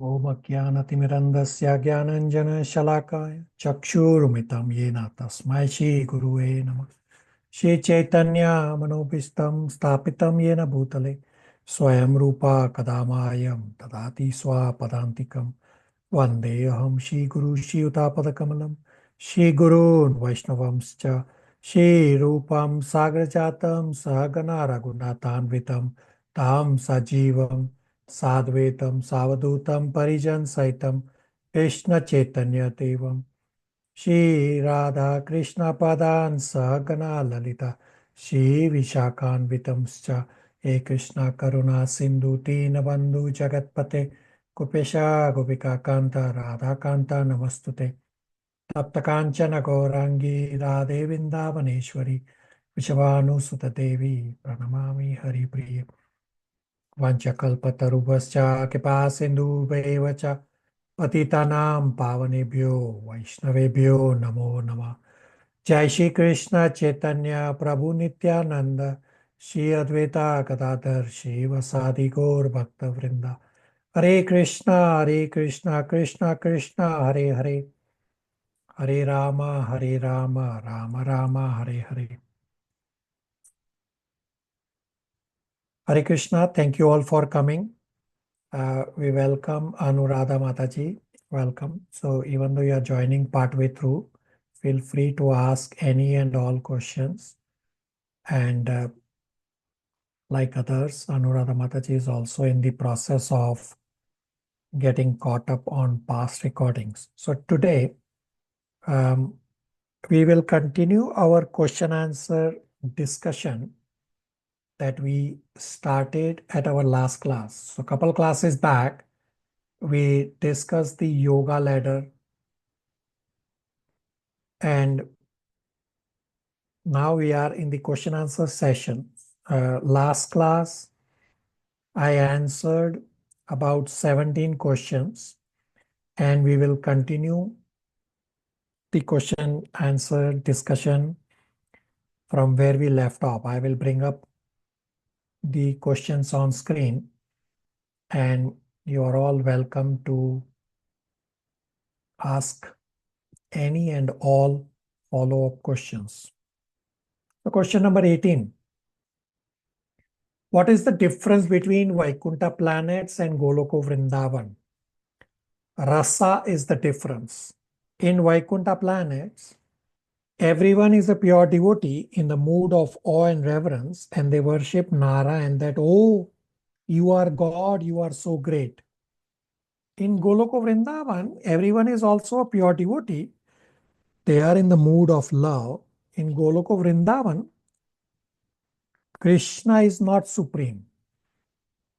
Om Jnanatimirandasya Jnananjana Shalakaya Chakshurmitam Yena Tasmai Shri Guruve Namah Shri Chaitanya Manopistam Stapitam Yena Bhutale Swayam Rupa Kadamayam Tadati Swapadantikam Vandeham Shri Guru Shri Utapadakamalam Shri Gurun Vaishnavamscha Shri Rupam Sagrajatam Sahagana Raghunathanvitam Tam Sajivam Sadvetam Savadutam Parijan Saitam Krishna Chaitanya Devam Shri Radha Krishna Padan Sahagana Lalita Shri Vishakhan Vitamscha He Krishna Karuna Sindhu Dinabandhu Jagatpate Kupesha Gopika Kanta Radha Kanta Namastute Tapta Kanchana Gaurangi Radhe Vrindavaneshwari Vishavanu Sutta Devi Pranamami Hari Priya Vanchakalpatarubhascha Kripa Sindhubheva cha Patitanam Pavanebhyo Vaishnavebhyo Namo Namah Jai Shri Krishna Chaitanya Prabhu Nityananda Shri Advaita Gadadhar Shri Vasadi Gaur Bhakta Vrinda Hare Krishna Krishna Krishna Hare Hare Hare Rama Rama Rama Hare Hare. Hare Krishna, thank you all for coming. We welcome Anuradha Mataji. Welcome. So even though you are joining partway through, feel free to ask any and all questions. And like others, Anuradha Mataji is also in the process of getting caught up on past recordings. So today, we will continue our question answer discussion that we started at our last class. So a couple classes back, we discussed the yoga ladder, and now we are in the question answer session. Last class, I answered about 17 questions, and we will continue the question answer discussion from where we left off. I will bring up the questions on screen, and you are all welcome to ask any and all follow-up questions. So question number 18. What is the difference between Vaikuntha planets and Goloka Vrindavan? Rasa is the difference. In Vaikuntha planets, everyone is a pure devotee in the mood of awe and reverence, and they worship Nara and that, oh, you are God, you are so great. In Goloka Vrindavan, everyone is also a pure devotee. They are in the mood of love. In Goloka Vrindavan, Krishna is not supreme.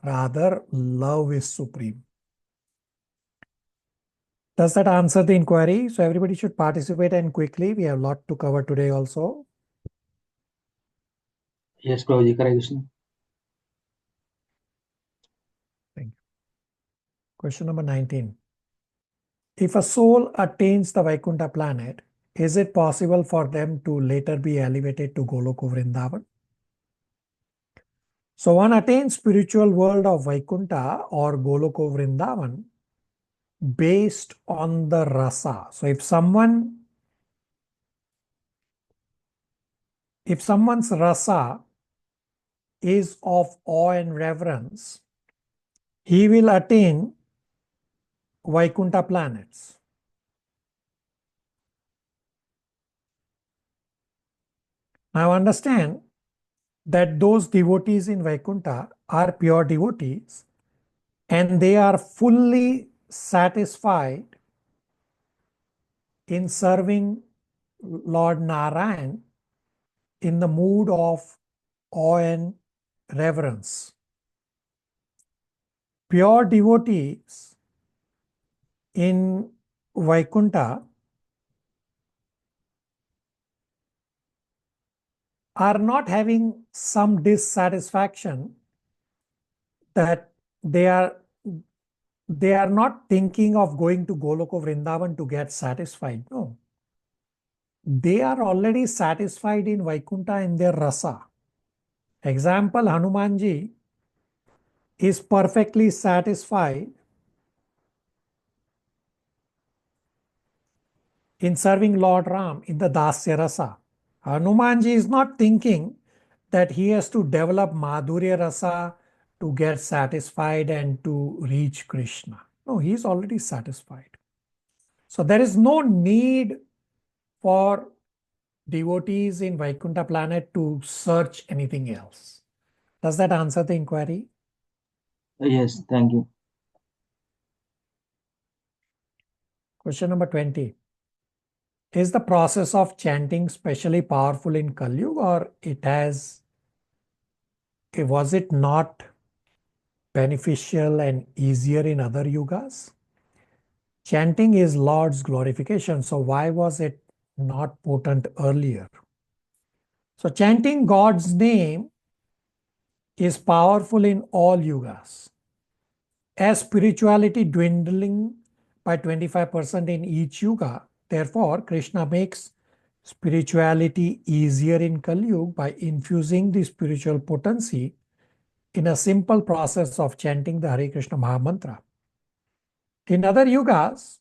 Rather, love is supreme. Does that answer the inquiry? So everybody should participate and quickly. We have a lot to cover today also. Yes, Prabhuji, Hare Krishna. Thank you. Question number 19. If a soul attains the Vaikuntha planet, is it possible for them to later be elevated to Goloka Vrindavan? So one attains spiritual world of Vaikuntha or Goloka Vrindavan based on the rasa. So if someone's rasa is of awe and reverence, he will attain Vaikuntha planets. Now understand that those devotees in Vaikuntha are pure devotees, and they are fully satisfied in serving Lord Narayan in the mood of awe and reverence. Pure devotees in Vaikuntha are not having some dissatisfaction that they are not thinking of going to Goloka Vrindavan to get satisfied. No. They are already satisfied in Vaikuntha in their rasa. Example, Hanumanji is perfectly satisfied in serving Lord Ram in the Dasya Rasa. Hanumanji is not thinking that he has to develop Madhurya Rasa to get satisfied and to reach Krishna. No, he is already satisfied. So there is no need for devotees in Vaikuntha planet to search anything else. Does that answer the inquiry? Yes, thank you. Question number 20. Is the process of chanting specially powerful in Kali Yuga, or was it not beneficial and easier in other yugas? Chanting is Lord's glorification, so why was it not potent earlier? So chanting God's name is powerful in all yugas. As spirituality dwindling by 25% in each yuga, therefore Krishna makes spirituality easier in Kali Yuga by infusing the spiritual potency in a simple process of chanting the Hare Krishna Mahamantra. In other yugas,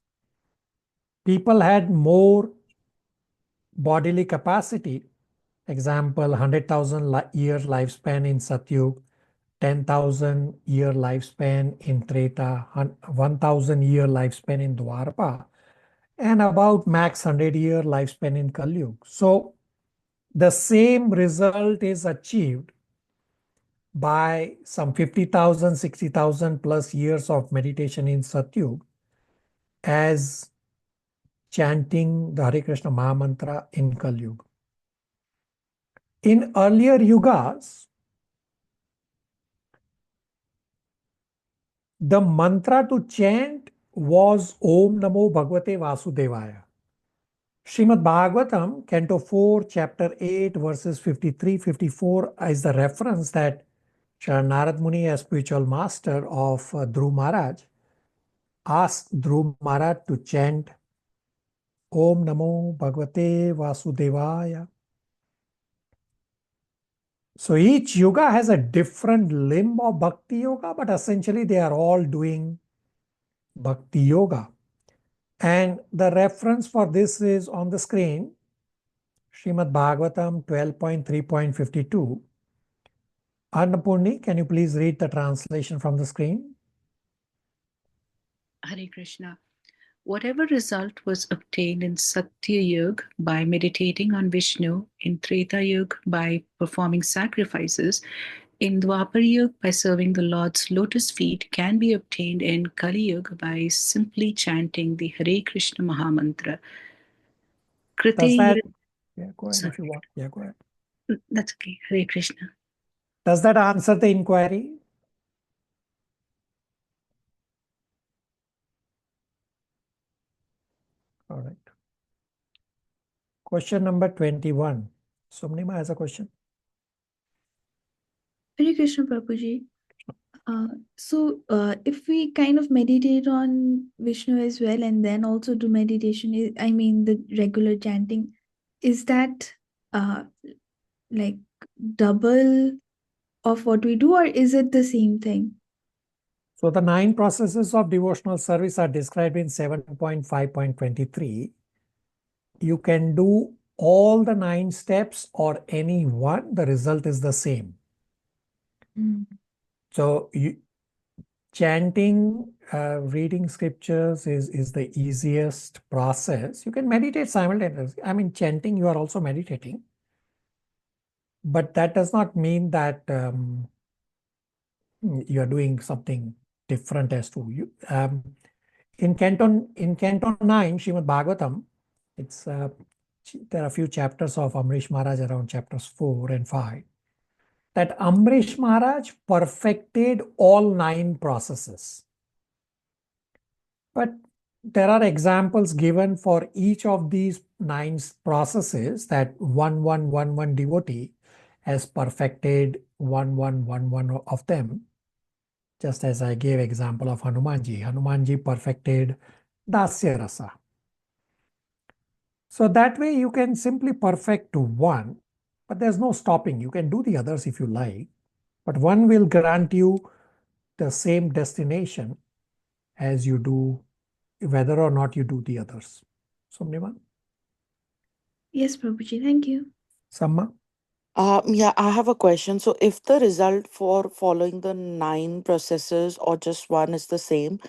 people had more bodily capacity. Example, 100,000 year lifespan in Satyug, 10,000 year lifespan in Treta, 1,000 year lifespan in Dwarpa, and about max 100 year lifespan in Kali Yuga. So the same result is achieved by some 50,000, 60,000 plus years of meditation in Satyug as chanting the Hare Krishna Mahamantra in Kali Yuga. In earlier yugas, the mantra to chant was Om Namo Bhagavate Vasudevaya. Srimad Bhagavatam, Canto 4, Chapter 8, verses 53-54 is the reference that Narad Muni, a spiritual master of Dhruv Maharaj, asked Dhruv Maharaj to chant Om Namo Bhagavate Vasudevaya. So each yoga has a different limb of Bhakti Yoga, but essentially they are all doing Bhakti Yoga. And the reference for this is on the screen, Srimad Bhagavatam 12.3.52. Annapurni, can you please read the translation from the screen? Hare Krishna. Whatever result was obtained in Satya Yuga by meditating on Vishnu, in Treta Yuga by performing sacrifices, in Dwapar Yuga by serving the Lord's lotus feet, can be obtained in Kali Yuga by simply chanting the Hare Krishna Mahamantra. Does that, Kriti, yeah, go ahead if you want. Yeah, go ahead. that's okay. Hare Krishna. Does that answer the inquiry? All right. Question number 21. Sumnima has a question. Hare Krishna Prabhuji. If we kind of meditate on Vishnu as well and then also do meditation, I mean the regular chanting, is that like double of what we do, or is it the same thing? So the 9 processes of devotional service are described in 7.5.23. You can do all the 9 steps or any one, the result is the same. So chanting, reading scriptures is the easiest process. You can meditate simultaneously. I mean, chanting, you are also meditating. But that does not mean that you are doing something different as to you. In Canto 9, Srimad Bhagavatam, there are a few chapters of Amrish Maharaj around chapters 4 and 5. That Amrish Maharaj perfected all 9 processes. But there are examples given for each of these 9 processes that one devotee has perfected one of them. Just as I gave example of Hanumanji. Hanumanji perfected Dasya Rasa. So that way you can simply perfect one, but there's no stopping. You can do the others if you like, but one will grant you the same destination as you do, whether or not you do the others. Sumnima? Yes, Prabhuji, thank you. Samma? Yeah, I have a question. So, if the result for following the 9 processes or just one is the same,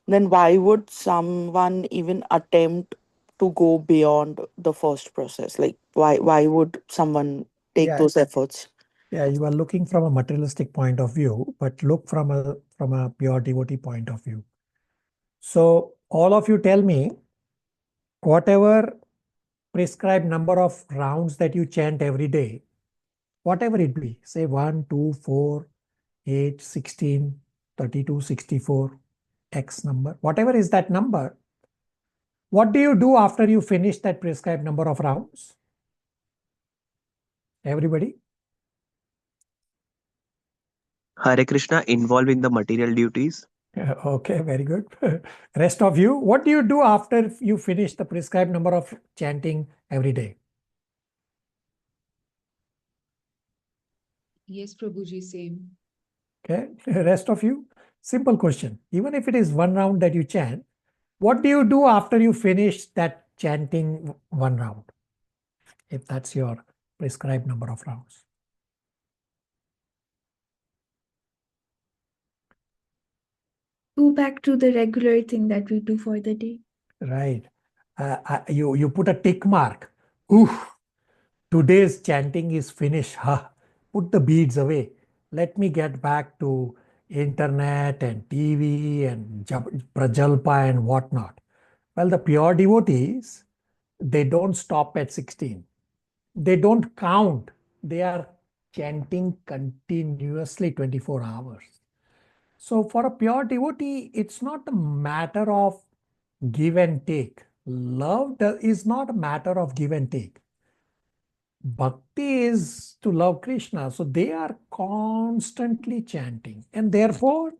then why would someone even attempt to go beyond the first process? Like, why would someone take Yeah. those efforts? Yeah, you are looking from a materialistic point of view, but look from a pure devotee point of view. So all of you tell me, whatever prescribed number of rounds that you chant every day, whatever it be, say 1, 2, 4, 8, 16, 32, 64, X number, whatever is that number, what do you do after you finish that prescribed number of rounds? Everybody? Hare Krishna, involved in the material duties. Okay, very good. Rest of you, what do you do after you finish the prescribed number of chanting every day? Yes, Prabhuji, same. Okay, rest of you, simple question. Even if it is one round that you chant, what do you do after you finish that chanting one round? If that's your prescribed number of rounds. Go back to the regular thing that we do for the day. Right. You put a tick mark. Ooh, today's chanting is finished. Huh? Put the beads away. Let me get back to internet and TV and prajalpa and whatnot. Well, the pure devotees, they don't stop at 16. They don't count. They are chanting continuously 24 hours. So for a pure devotee, it's not a matter of give and take. Love is not a matter of give and take. Bhakti is to love Krishna. So they are constantly chanting. And therefore,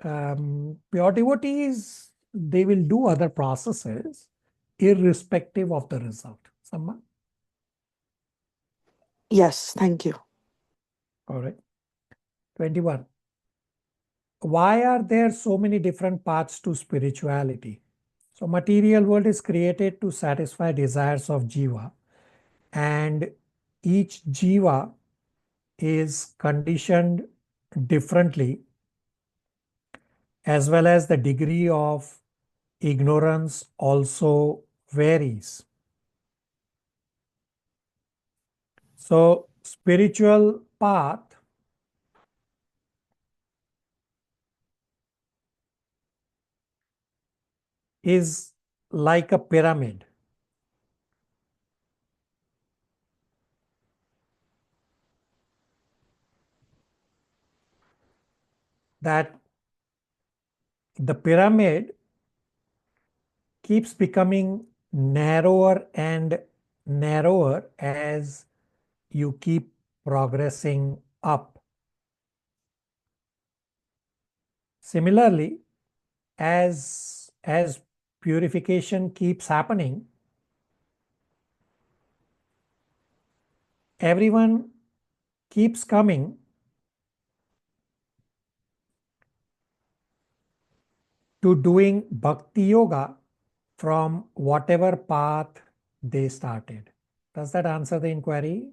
pure devotees, they will do other processes irrespective of the result. Samma? Yes, thank you. All right. 21. Why are there so many different paths to spirituality? So material world is created to satisfy desires of jiva, and each jiva is conditioned differently, as well as the degree of ignorance also varies. So spiritual path is like a pyramid. That the pyramid keeps becoming narrower and narrower as you keep progressing up. Similarly, as purification keeps happening, everyone keeps coming to doing bhakti yoga from whatever path they started. Does that answer the inquiry?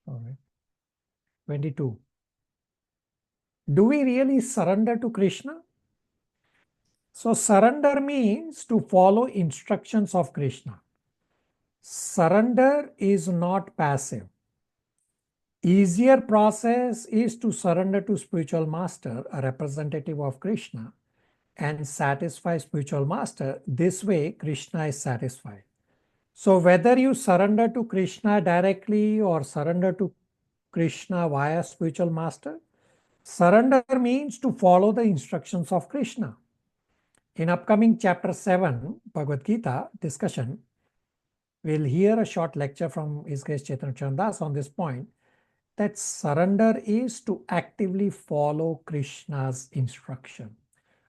All right. 22. Do we really surrender to Krishna? So surrender means to follow instructions of Krishna. Surrender is not passive. Easier process is to surrender to spiritual master, a representative of Krishna, and satisfy spiritual master. This way, Krishna is satisfied. So whether you surrender to Krishna directly or surrender to Krishna via spiritual master, surrender means to follow the instructions of Krishna. In upcoming chapter 7, Bhagavad Gita discussion, we'll hear a short lecture from His Grace Chaitanya Chandas on this point, that surrender is to actively follow Krishna's instruction.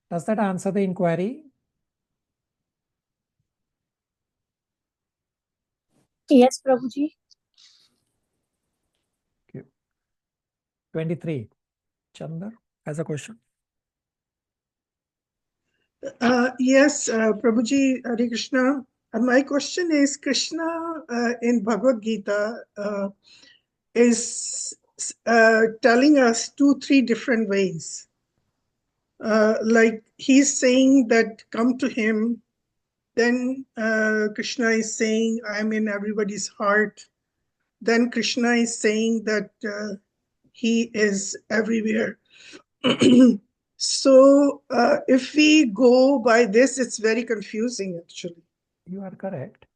Does that answer the inquiry? Yes, Prabhuji. 23. Chandar has a question. Yes, Prabhuji, Hare Krishna. My question is, Krishna in Bhagavad Gita is telling us 2-3 different ways. Like he's saying that come to him, then Krishna is saying, I'm in everybody's heart. Then Krishna is saying that he is everywhere. So if we go by this, it's very confusing actually. You are correct.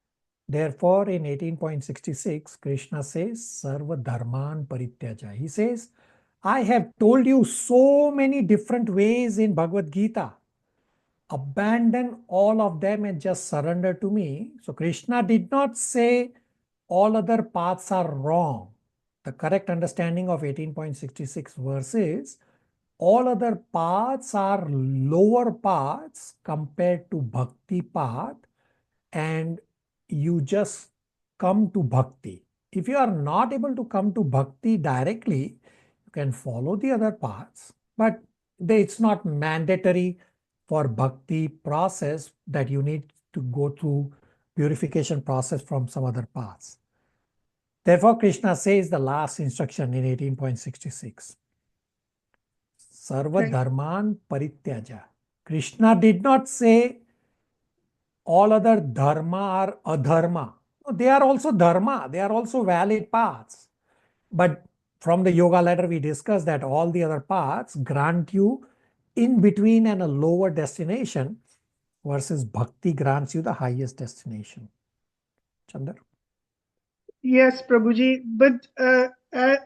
Therefore, in 18.66, Krishna says, Sarva Dharman Parityaja. He says, I have told you so many different ways in Bhagavad Gita. Abandon all of them and just surrender to me. So Krishna did not say all other paths are wrong. The correct understanding of 18.66 verse is all other paths are lower paths compared to bhakti path, and you just come to bhakti. If you are not able to come to bhakti directly, you can follow the other paths, but it's not mandatory for bhakti process that you need to go through purification process from some other paths. Therefore, Krishna says the last instruction in 18.66. Sarva dharman parityaja. Krishna did not say all other dharma are adharma. No, they are also dharma. They are also valid paths. But from the yoga ladder, we discussed that all the other paths grant you in between and a lower destination, versus bhakti grants you the highest destination. Chandar? Yes, Prabhuji. But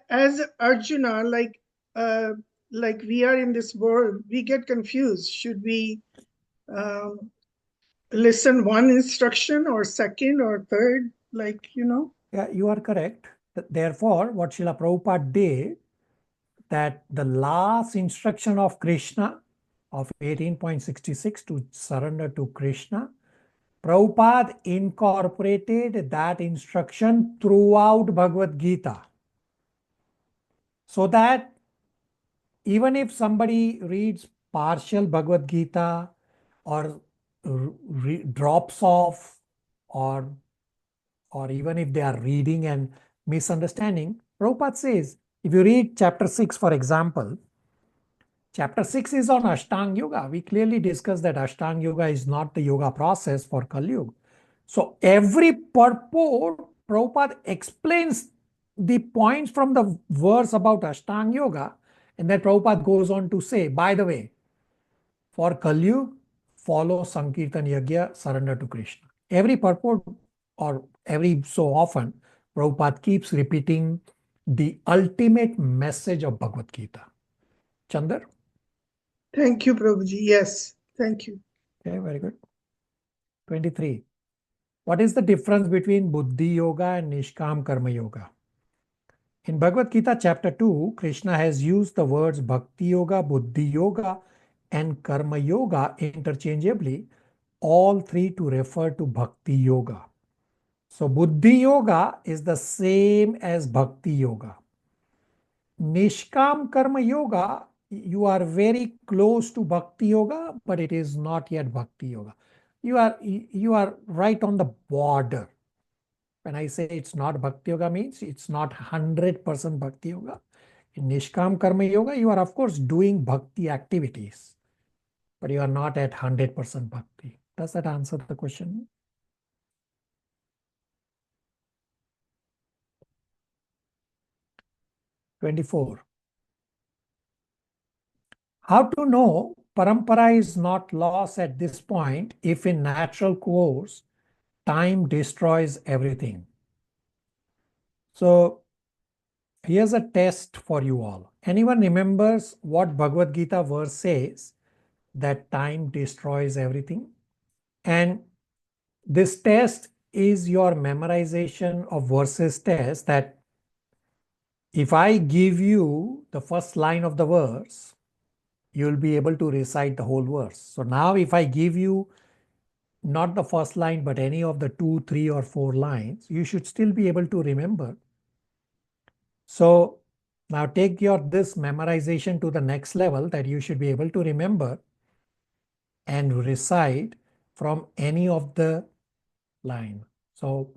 as Arjuna, like we are in this world, we get confused. Should we listen one instruction or second or third? Yeah, you are correct. Therefore, what Srila Prabhupada did, that the last instruction of Krishna of 18.66 to surrender to Krishna, Prabhupada incorporated that instruction throughout Bhagavad Gita. So that even if somebody reads partial Bhagavad Gita or drops off, or even if they are reading and misunderstanding, Prabhupada says, if you read chapter 6, for example, chapter 6 is on Ashtanga Yoga. We clearly discussed that Ashtanga Yoga is not the yoga process for Kali Yuga. So every purport, Prabhupada explains the points from the verse about Ashtanga Yoga, and then Prabhupada goes on to say, by the way, for Kali Yuga, follow Sankirtan Yagya, surrender to Krishna. Every purport, or every so often, Prabhupada keeps repeating the ultimate message of Bhagavad Gita. Chandar? Thank you, Prabhuji. Yes, thank you. Okay, very good. 23. What is the difference between Buddhi Yoga and Nishkam Karma Yoga? In Bhagavad Gita chapter 2, Krishna has used the words Bhakti Yoga, Buddhi Yoga, and Karma Yoga interchangeably, all three to refer to Bhakti Yoga. So Buddhi Yoga is the same as Bhakti Yoga. Nishkam Karma Yoga, you are very close to Bhakti Yoga, but it is not yet Bhakti Yoga. You are right on the border. When I say it's not Bhakti Yoga, means it's not 100% Bhakti Yoga. In Nishkam Karma Yoga, you are of course doing Bhakti activities, but you are not at 100% Bhakti. Does that answer the question? (24) How to know parampara is not lost at this point if in natural course time destroys everything? So here's a test for you all. Anyone remembers what Bhagavad Gita verse says that time destroys everything? And this test is your memorization of verses test, that if I give you the first line of the verse, you'll be able to recite the whole verse. So now if I give you not the first line, but any of the 2, 3, or 4 lines, you should still be able to remember. So Now take this memorization to the next level that you should be able to remember and recite from any of the line. So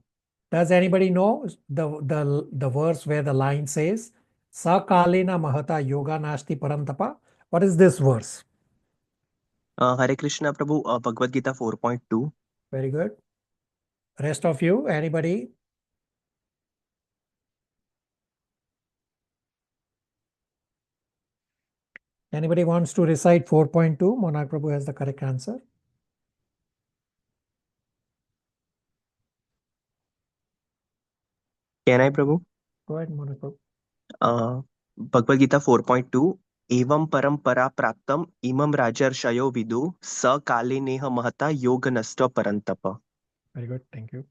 does anybody know the verse where the line says Sakalena Mahata Yoga Nasti Parantapa? What is this verse? Hare Krishna Prabhu, Bhagavad Gita 4.2. Very good. Rest of you, anybody? Anybody wants to recite 4.2? Monarch Prabhu has the correct answer. Can I, Prabhu? Go ahead, Monarch Prabhu. Bhagavad Gita 4.2. Evam parampara praptam imam rajarshayo vidu sa kale neha mahata yoga nasta parantapa. Very good, thank you.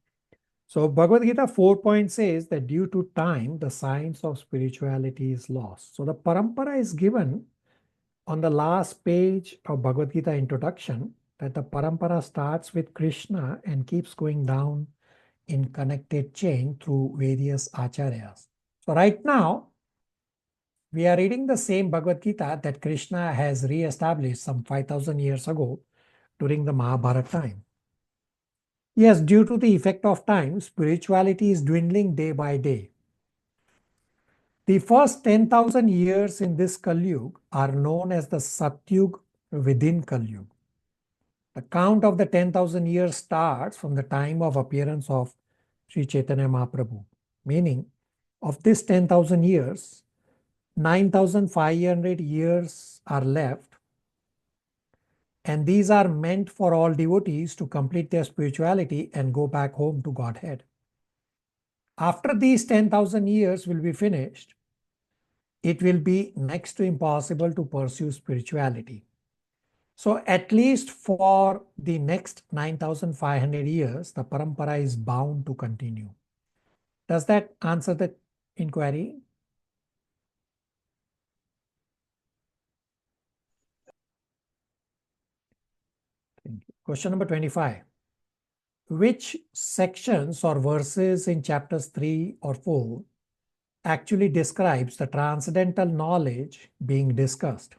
So Bhagavad Gita 4 says that due to time, the science of spirituality is lost. So the parampara is given on the last page of Bhagavad Gita introduction, that the parampara starts with Krishna and keeps going down in connected chain through various acharyas. So right now, we are reading the same Bhagavad Gita that Krishna has re-established some 5,000 years ago during the Mahabharata time. Yes, due to the effect of time, spirituality is dwindling day by day. The first 10,000 years in this Kalyug are known as the Satyug within Kalyug. The count of the 10,000 years starts from the time of appearance of Sri Chaitanya Mahaprabhu. Meaning, of this 10,000 years, 9,500 years are left, and these are meant for all devotees to complete their spirituality and go back home to Godhead. After these 10,000 years will be finished, it will be next to impossible to pursue spirituality. So at least for the next 9,500 years, the parampara is bound to continue. Does that answer the inquiry? Thank you. Question number 25. Which sections or verses in chapters 3 or 4 actually describes the transcendental knowledge being discussed?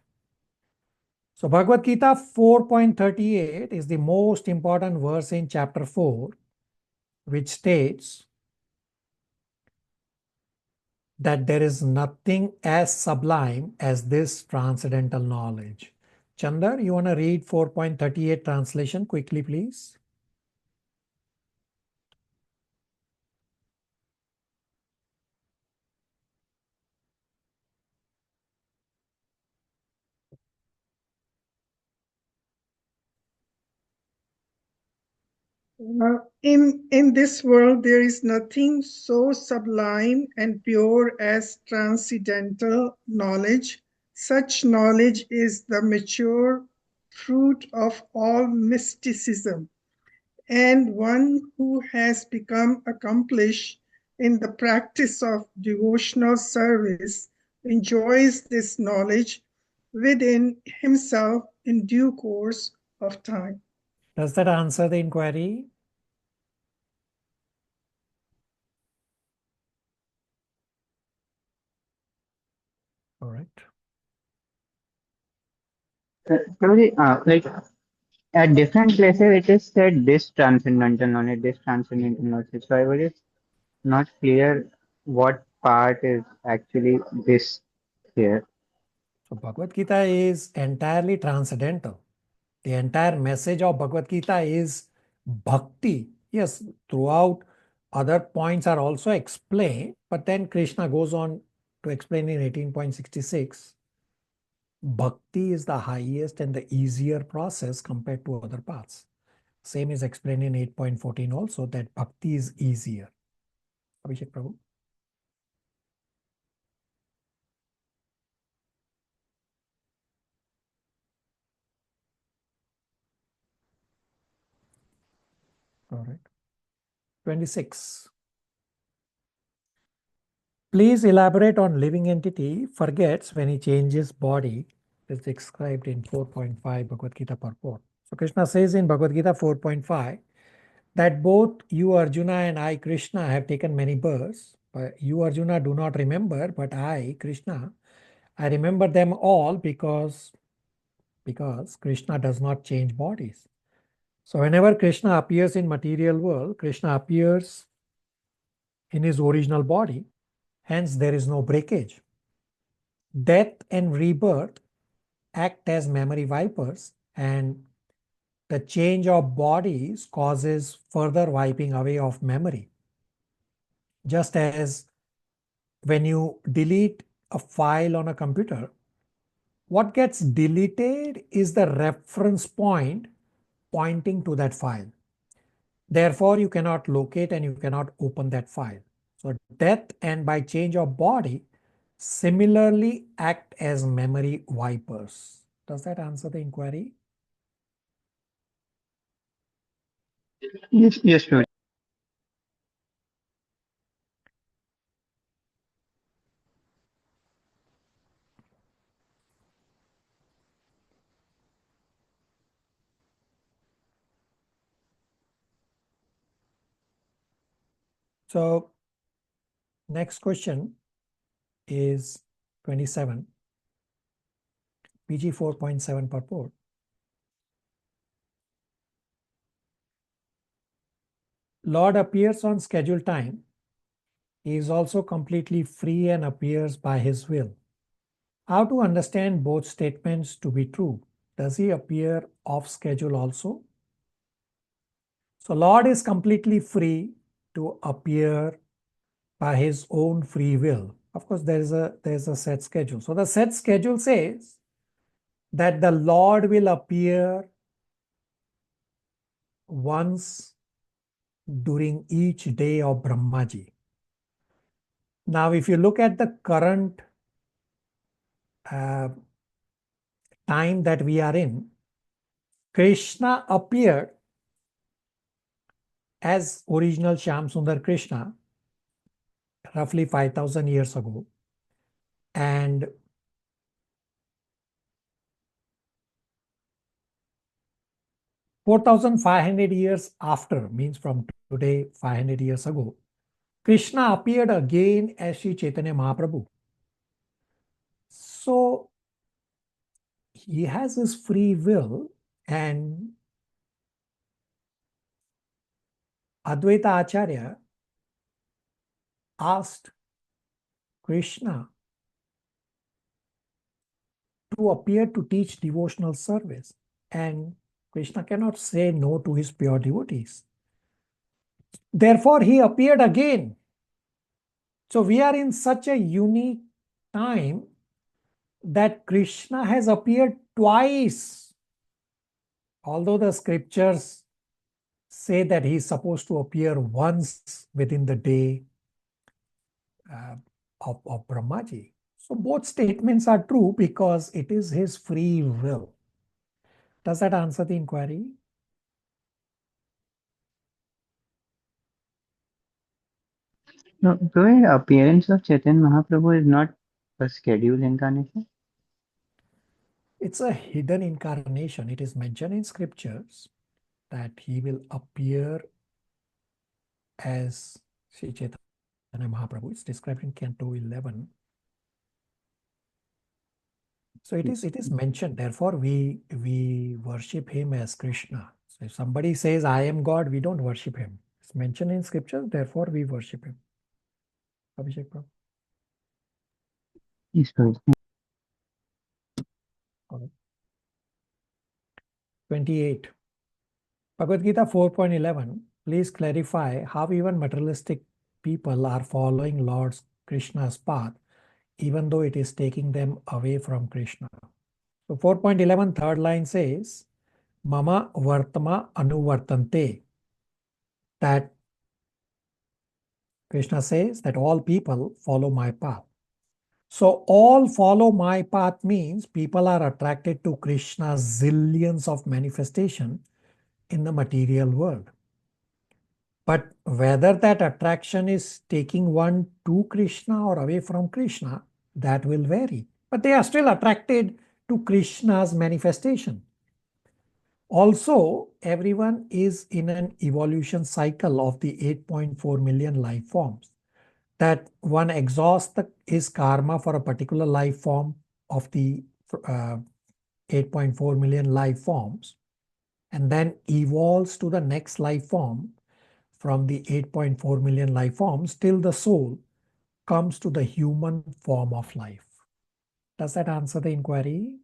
So Bhagavad Gita 4.38 is the most important verse in chapter 4, which states that there is nothing as sublime as this transcendental knowledge. Chandar, you want to read 4.38 translation quickly, please? In this world, there is nothing so sublime and pure as transcendental knowledge. Such knowledge is the mature fruit of all mysticism, and one who has become accomplished in the practice of devotional service enjoys this knowledge within himself in due course of time. Does that answer the inquiry? All right. Prabhuji, like at different places, it is said this transcendental knowledge, this transcendental knowledge. So I was just not clear what part is actually this here. So Bhagavad Gita is entirely transcendental. The entire message of Bhagavad Gita is bhakti. Yes, throughout other points are also explained, but then Krishna goes on to explain in 18.66. Bhakti is the highest and the easier process compared to other paths. Same is explained in 8.14 also, that bhakti is easier. Abhishek Prabhu. All right. 26. Please elaborate on living entity forgets when he changes body. Is described in 4.5 Bhagavad Gita purport. So Krishna says in Bhagavad Gita 4.5 that both you Arjuna and I Krishna have taken many births, But you, Arjuna, do not remember, but I, Krishna, I remember them all because Krishna does not change bodies. So whenever Krishna appears in material world, Krishna appears in his original body. Hence, there is no breakage. Death and rebirth act as memory wipers, and the change of bodies causes further wiping away of memory. Just as when you delete a file on a computer, what gets deleted is the reference point pointing to that file. Therefore, you cannot locate and you cannot open that file. So death and by change of body similarly act as memory wipers. Does that answer the inquiry? Yes, yes, sure. So next question is 27. BG 4.7 purport. Lord appears on scheduled time. He is also completely free and appears by his will. How to understand both statements to be true? Does he appear off schedule also? So Lord is completely free to appear by his own free will. Of course, there is a set schedule. So the set schedule says that the Lord will appear once during each day of Brahmaji. Now, if you look at the current time that we are in, Krishna appeared as original Shyam Sundar Krishna roughly 5,000 years ago. And 4,500 years after, means from today, 500 years ago, Krishna appeared again as Sri Chaitanya Mahaprabhu. So he has his free will, and Advaita Acharya asked Krishna to appear to teach devotional service, and Krishna cannot say no to his pure devotees. Therefore, he appeared again. So we are in such a unique time that Krishna has appeared twice. Although the scriptures say that he is supposed to appear once within the day of Brahmaji. So both statements are true because it is his free will. Does that answer the inquiry? No, the appearance of Chaitanya Mahaprabhu is not a scheduled incarnation. It's a hidden incarnation. It is mentioned in scriptures that he will appear as Sri Chaitanya Mahaprabhu. It's described in Canto 11. So it is mentioned. Therefore, we worship him as Krishna. So if somebody says, I am God, we don't worship him. It's mentioned in scripture, therefore we worship him. Abhishek Prabhu. Yes, sir. 28. Bhagavad Gita 4.11. Please clarify how even materialistic people are following Lord Krishna's path, even though it is taking them away from Krishna. So 4.11, third line says, Mama Vartama Anuvartante. That Krishna says that all people follow my path. So all follow my path means people are attracted to Krishna's zillions of manifestation in the material world. But whether that attraction is taking one to Krishna or away from Krishna, that will vary. But they are still attracted to Krishna's manifestation. Also, everyone is in an evolution cycle of the 8.4 million life forms. that one exhausts his karma for a particular life form of the 8.4 million life forms, and then evolves to the next life form from the 8.4 million life forms till the soul comes to the human form of life. Does that answer the inquiry?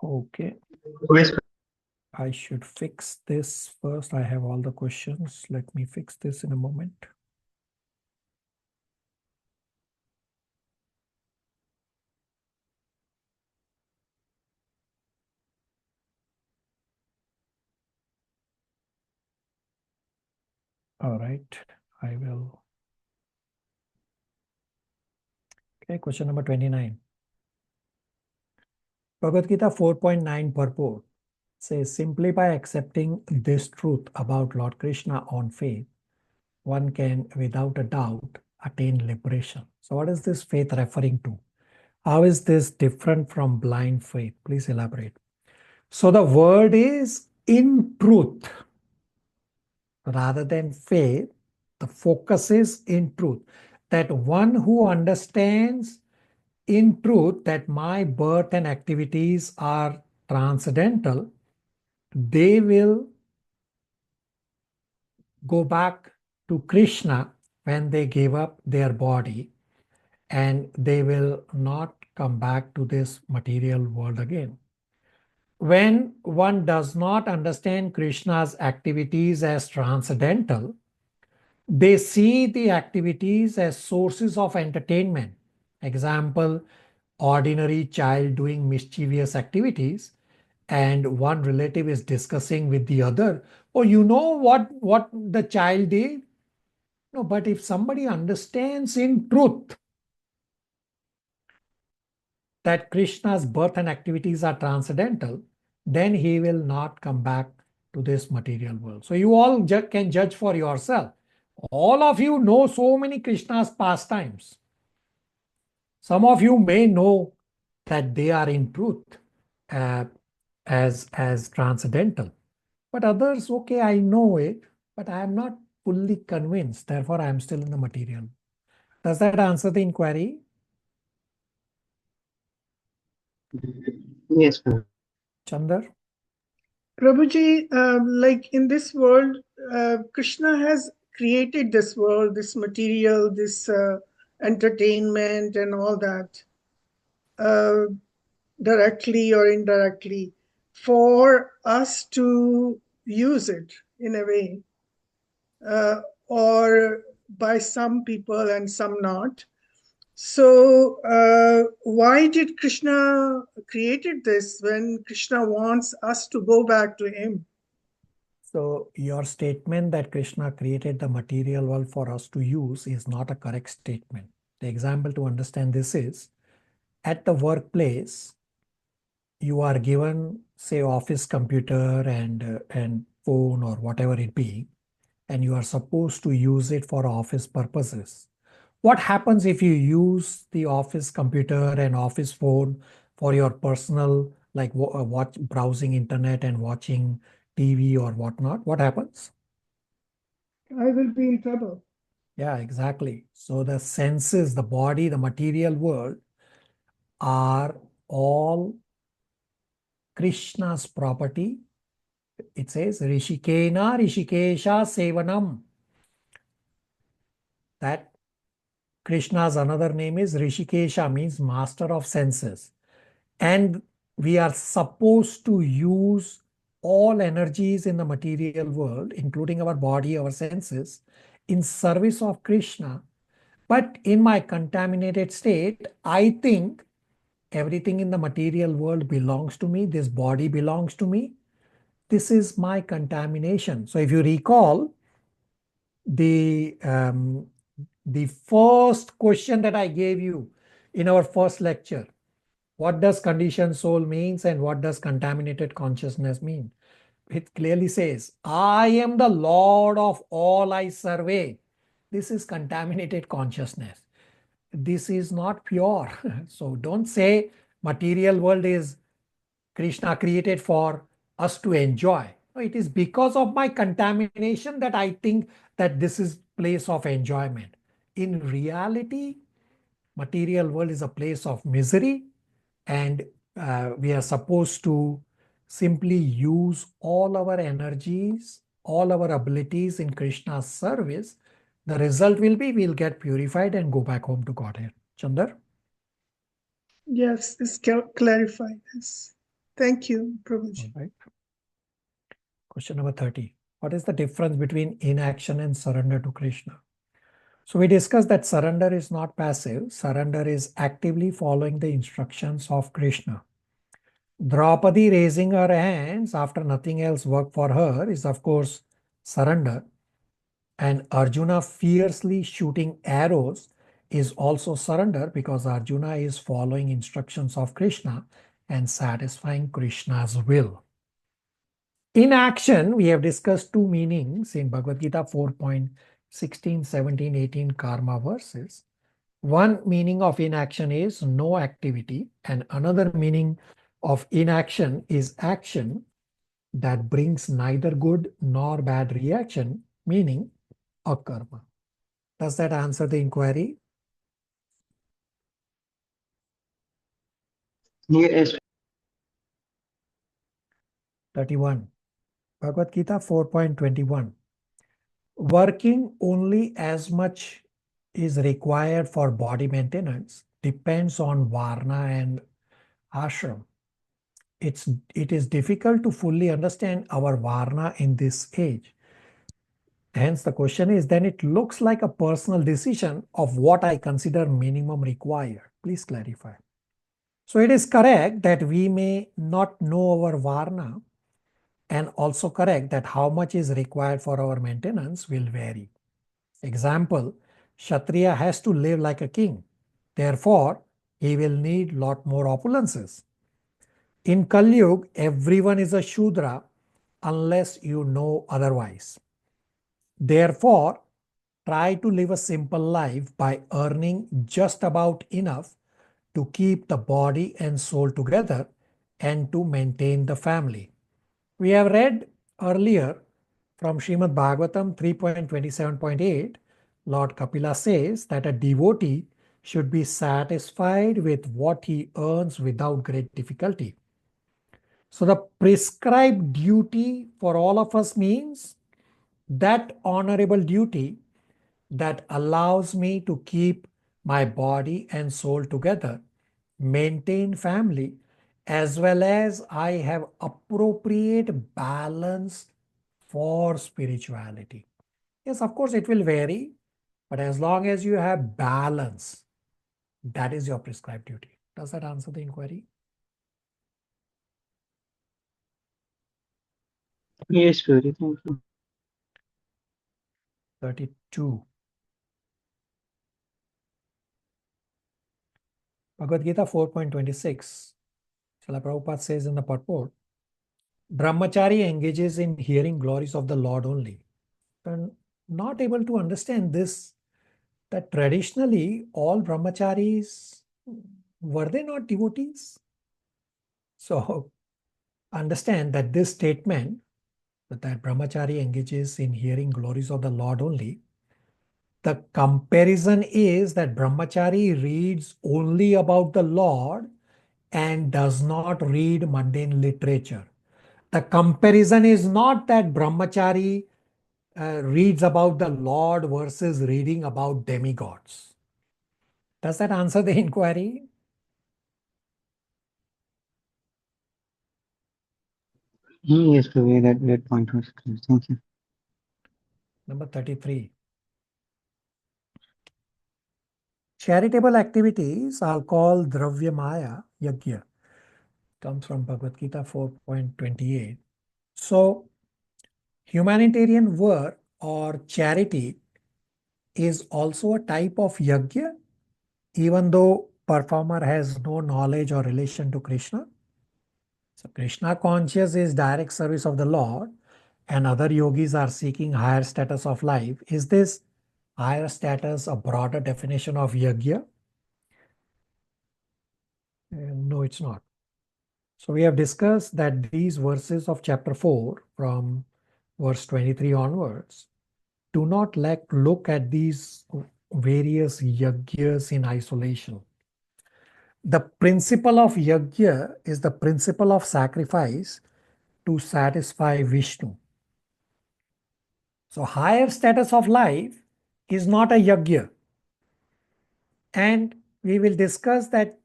Okay. Yes. I should fix this first. I have all the questions. Let me fix this in a moment. All right, I will. Okay, question number 29. Bhagavad Gita 4.9 purport says, simply by accepting this truth about Lord Krishna on faith, one can, without a doubt, attain liberation. So what is this faith referring to? How is this different from blind faith? Please elaborate. So the word is in truth rather than faith. The focus is in truth. That one who understands in truth that my birth and activities are transcendental, they will go back to Krishna when they give up their body, and they will not come back to this material world again. When one does not understand Krishna's activities as transcendental, they see the activities as sources of entertainment. Example, ordinary child doing mischievous activities, and one relative is discussing with the other, oh, you know what the child did? No, but if somebody understands in truth that Krishna's birth and activities are transcendental, then he will not come back to this material world. So you all can judge for yourself. All of you know so many Krishna's pastimes. Some of you may know that they are in truth as transcendental. But others, okay, I know it, but I am not fully convinced. Therefore, I am still in the material. Does that answer the inquiry? Yes, sir. Chandar? Prabhuji, like in this world, Krishna has created this world, this material, this entertainment and all that, directly or indirectly, for us to use it in a way, or by some people and some not. So why did Krishna created this when Krishna wants us to go back to him? So your statement that Krishna created the material world for us to use is not a correct statement. The example to understand this is, at the workplace, you are given, say, office computer and phone or whatever it be, and you are supposed to use it for office purposes. What happens if you use the office computer and office phone for your personal, like browsing internet and watching TV or whatnot? What happens? I will be in trouble. Yeah, exactly. So the senses, the body, the material world are all Krishna's property. It says Rishikena Rishikesha Sevanam. That Krishna's another name is Rishikesha, means master of senses. And we are supposed to use all energies in the material world, including our body, our senses, in service of Krishna. But in my contaminated state, I think everything in the material world belongs to me. This body belongs to me. This is my contamination. So if you recall, the first question that I gave you in our first lecture, what does conditioned soul means and what does contaminated consciousness mean? It clearly says, I am the Lord of all I survey. This is contaminated consciousness. This is not pure. So don't say material world is Krishna created for us to enjoy. No, it is because of my contamination that I think that this is place of enjoyment. In reality, material world is a place of misery, and we are supposed to simply use all our energies, all our abilities in Krishna's service. The result will be we'll get purified and go back home to Godhead. Chandar? Yes, this clarified this. Thank you, Prabhuji. All right. Question number 30. What is the difference between inaction and surrender to Krishna? So we discussed that surrender is not passive. Surrender is actively following the instructions of Krishna. Draupadi raising her hands after nothing else worked for her is, of course, surrender. And Arjuna fiercely shooting arrows is also surrender, because Arjuna is following instructions of Krishna and satisfying Krishna's will. In action, we have discussed two meanings in Bhagavad Gita 4.16, 17, 18 karma verses. One meaning of inaction is no activity, and another meaning of inaction is action that brings neither good nor bad reaction, meaning akarma. Does that answer the inquiry? Yes. 31. Bhagavad Gita 4.21. Working only as much is required for body maintenance depends on varna and ashram. It is difficult to fully understand our varna in this age. Hence, the question is, then it looks like a personal decision of what I consider minimum required. Please clarify. So it is correct that we may not know our varna, and also correct that how much is required for our maintenance will vary. Example, Kshatriya has to live like a king. Therefore, he will need lot more opulences. In Kali Yuga, everyone is a Shudra unless you know otherwise. Therefore, try to live a simple life by earning just about enough to keep the body and soul together and to maintain the family. We have read earlier from Srimad Bhagavatam 3.27.8, Lord Kapila says that a devotee should be satisfied with what he earns without great difficulty. So the prescribed duty for all of us means that honorable duty that allows me to keep my body and soul together, maintain family, as well as I have appropriate balance for spirituality. Yes, of course, it will vary, but as long as you have balance, that is your prescribed duty. Does that answer the inquiry? Yes, Prabhuji. Thank you. 32. Bhagavad Gita 4.26. Srila Prabhupada says in the purport, Brahmachari engages in hearing glories of the Lord only. And not able to understand this, that traditionally all brahmacharis, were they not devotees? So understand that this statement, that brahmachari engages in hearing glories of the Lord only, the comparison is that brahmachari reads only about the Lord and does not read mundane literature. The comparison is not that brahmachari reads about the Lord versus reading about demigods. Does that answer the inquiry? Yes, Prabhuji. That point was clear. Thank you. Number 33. Charitable activities are called Dravya Maya Yajna. Comes from Bhagavad Gita 4.28. So, humanitarian work or charity is also a type of yajna, even though performer has no knowledge or relation to Krishna. So Krishna conscious is direct service of the Lord, and other yogis are seeking higher status of life. Is this higher status a broader definition of yajna? No, it's not. So we have discussed that these verses of chapter 4 from verse 23 onwards do not look at these various yagyas in isolation. The principle of yagya is the principle of sacrifice to satisfy Vishnu. So higher status of life is not a yagya. And we will discuss that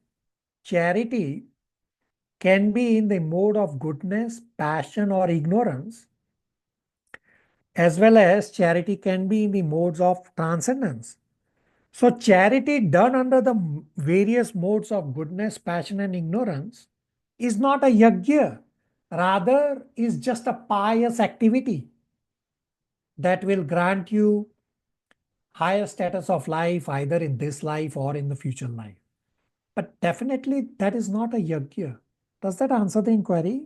charity can be in the mode of goodness, passion, or ignorance, as well as charity can be in the modes of transcendence. So charity done under the various modes of goodness, passion, and ignorance is not a yagya, rather is just a pious activity that will grant you higher status of life either in this life or in the future life. But definitely that is not a yagya. Does that answer the inquiry?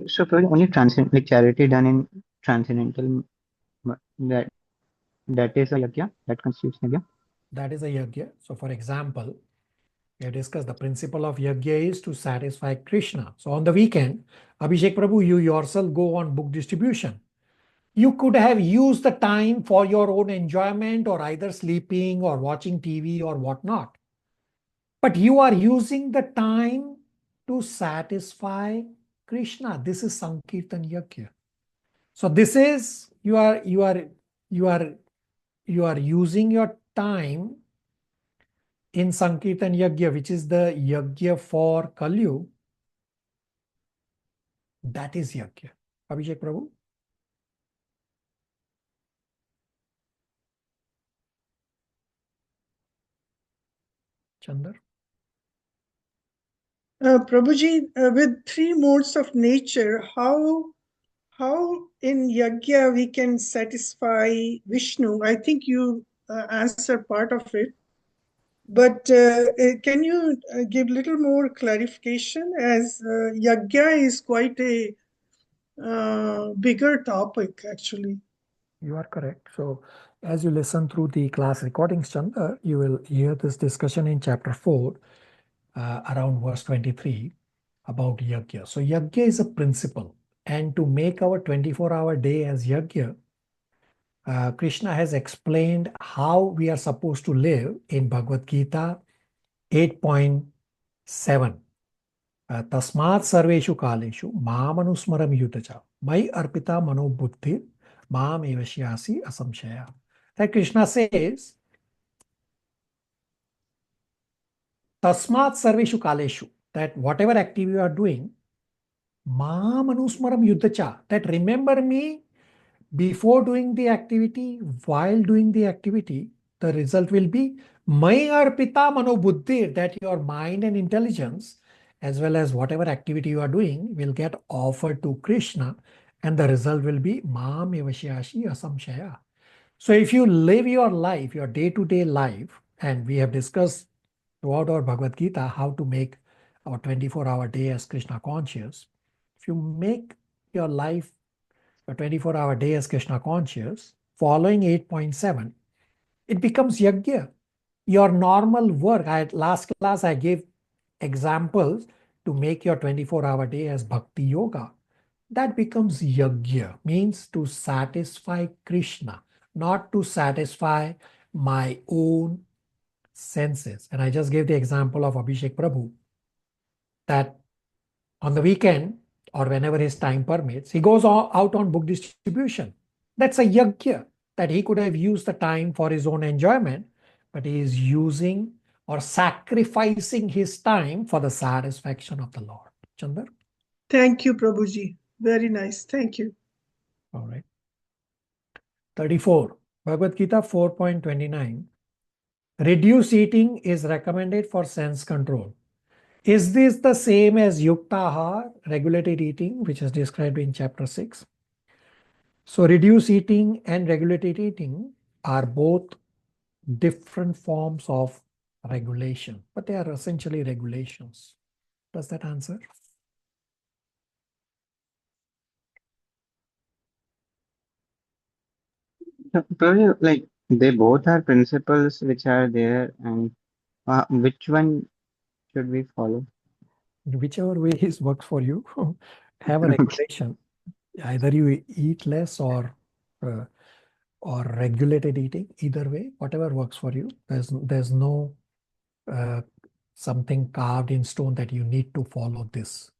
So probably only like charity done in transcendental, that is a yagya, that constitutes yagya. That is a yagya. So for example, we have discussed the principle of yagya is to satisfy Krishna. So on the weekend, Abhishek Prabhu, you yourself go on book distribution. You could have used the time for your own enjoyment or either sleeping or watching TV or whatnot. But you are using the time to satisfy Krishna. This is Sankirtan Yagya. So this is you are using your time in Sankirtan Yagya, which is the Yagya for Kalyu. That is Yagya. Abhishek Prabhu. Chandar. Prabhuji, with three modes of nature, how in yagya we can satisfy Vishnu? I think you answered part of it, but can you give little more clarification, as yagya is quite a bigger topic actually. You are correct. So as you listen through the class recordings, Chandar, you will hear this discussion in chapter 4, around verse 23, about yagya. So yagya is a principle. And to make our 24-hour day as yagya, Krishna has explained how we are supposed to live in Bhagavad Gita 8.7. Tasmat sarveshu kaleshu mamanusmaram yutacha mai arpita mano buddhi mam evashyasi asamshaya. That Krishna says, Tasmat sarveshu kaleshu, that whatever activity you are doing, mamanusmaram yutacha, that remember me before doing the activity, while doing the activity, the result will be Mai arpita mano buddhi, that your mind and intelligence, as well as whatever activity you are doing, will get offered to Krishna, and the result will be Mam evashyashi asamshaya. So if you live your life, your day-to-day life, and we have discussed throughout our Bhagavad Gita how to make our 24-hour day as Krishna conscious. If you make your life a 24-hour day as Krishna conscious, following 8.7, it becomes yagya. Your normal work, last class I gave examples to make your 24-hour day as bhakti yoga. That becomes yagya, means to satisfy Krishna, not to satisfy my own senses. And I just gave the example of Abhishek Prabhu, that on the weekend or whenever his time permits, he goes out on book distribution. That's a yagya, that he could have used the time for his own enjoyment, but he is using or sacrificing his time for the satisfaction of the Lord. Chandar? Thank you, Prabhuji. Very nice. Thank you. All right. 34. Bhagavad Gita 4.29. Reduced eating is recommended for sense control. Is this the same as yuktahar, regulated eating, which is described in chapter 6? So reduced eating and regulated eating are both different forms of regulation, but they are essentially regulations. Does that answer? So probably like they both are principles which are there, and Which one should we follow? Whichever way is works for you. Have a regulation. Either you eat less or regulated eating. Either way, whatever works for you. There's no something carved in stone that you need to follow this.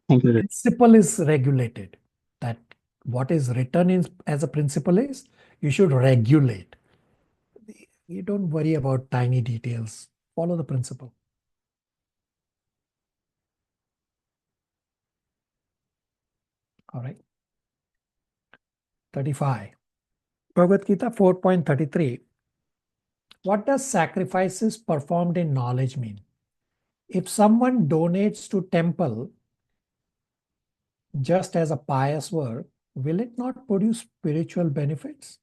Thank you. Principle is regulated. That what is written in as a principle is you should regulate. You don't worry about tiny details. Follow the principle. All right. 35. Bhagavad Gita 4.33. What does sacrifices performed in knowledge mean? If someone donates to temple just as a pious work, will it not produce spiritual benefits?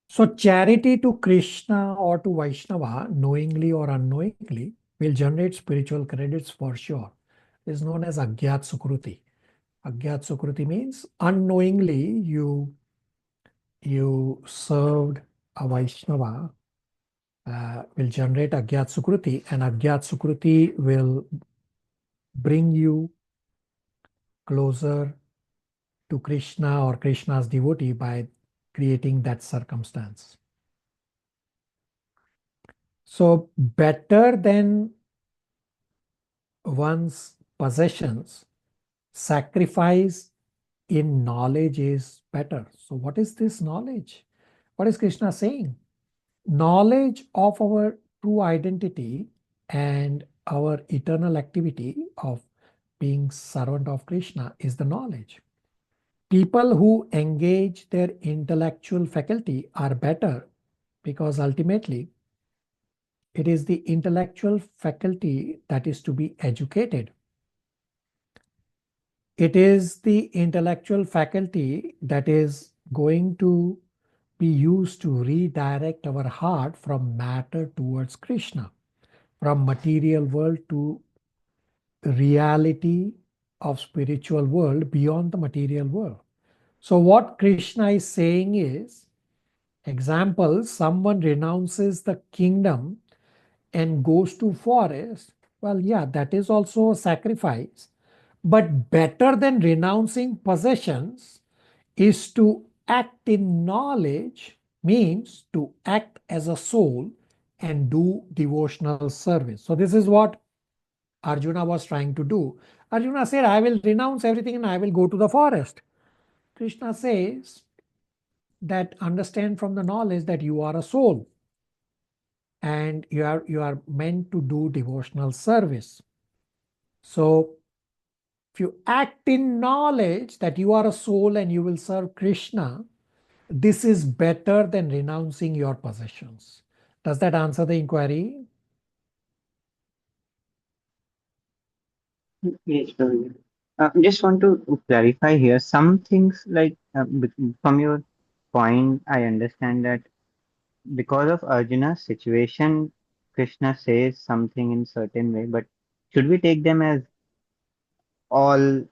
So charity to Krishna or to Vaishnava, knowingly or unknowingly, will generate spiritual credits for sure. It is known as Agyat Sukruti. Agyat Sukruti means unknowingly you served a Vaishnava, will generate Agyat Sukruti, and Agyat Sukruti will bring you closer to Krishna or Krishna's devotee by creating that circumstance. So better than one's possessions, sacrifice in knowledge is better. So what is this knowledge? What is Krishna saying? Knowledge of our true identity and our eternal activity of being servant of Krishna is the knowledge. People who engage their intellectual faculty are better because ultimately it is the intellectual faculty that is to be educated. It is the intellectual faculty that is going to be used to redirect our heart from matter towards Krishna, from material world to reality of spiritual world beyond the material world. So what Krishna is saying is, example, someone renounces the kingdom and goes to forest. Well, yeah, that is also a sacrifice. But better than renouncing possessions is to act in knowledge, means to act as a soul and do devotional service. So this is what Arjuna was trying to do. Arjuna said, I will renounce everything and I will go to the forest. Krishna says that understand from the knowledge that you are a soul and you are meant to do devotional service. So if you act in knowledge that you are a soul and you will serve Krishna, this is better than renouncing your possessions. Does that answer the inquiry? Yes, sure. Just want to clarify here some things like from your point, I understand that because of Arjuna's situation, Krishna says something in certain way, but should we take them as all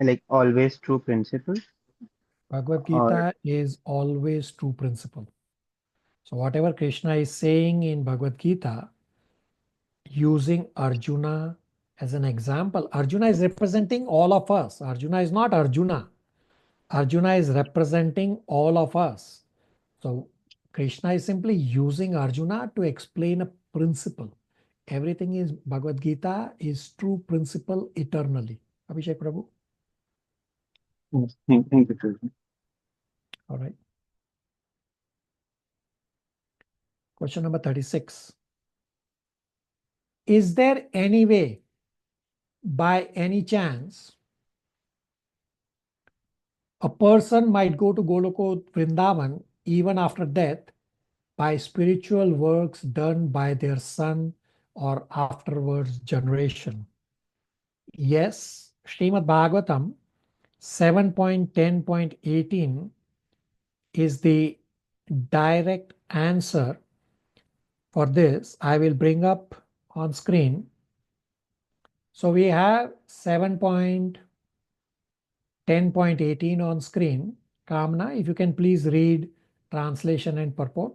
like always true principles? Bhagavad Or Gita is always true principle. So whatever Krishna is saying in Bhagavad Gita, using Arjuna as an example, Arjuna is representing all of us. Arjuna is not Arjuna. Arjuna is representing all of us. So Krishna is simply using Arjuna to explain a principle. Everything is Bhagavad Gita is true principle eternally. Abhishek Prabhu. yes, thank you, Krishna. All right. Question number 36. Is there any way, by any chance, a person might go to Goloka Vrindavan even after death by spiritual works done by their son or afterwards generation? Yes, Srimad Bhagavatam 7.10.18 is the direct answer for this. I will bring up on screen. So we have 7.10.18 on screen. Kamna, if you can please read translation and purport.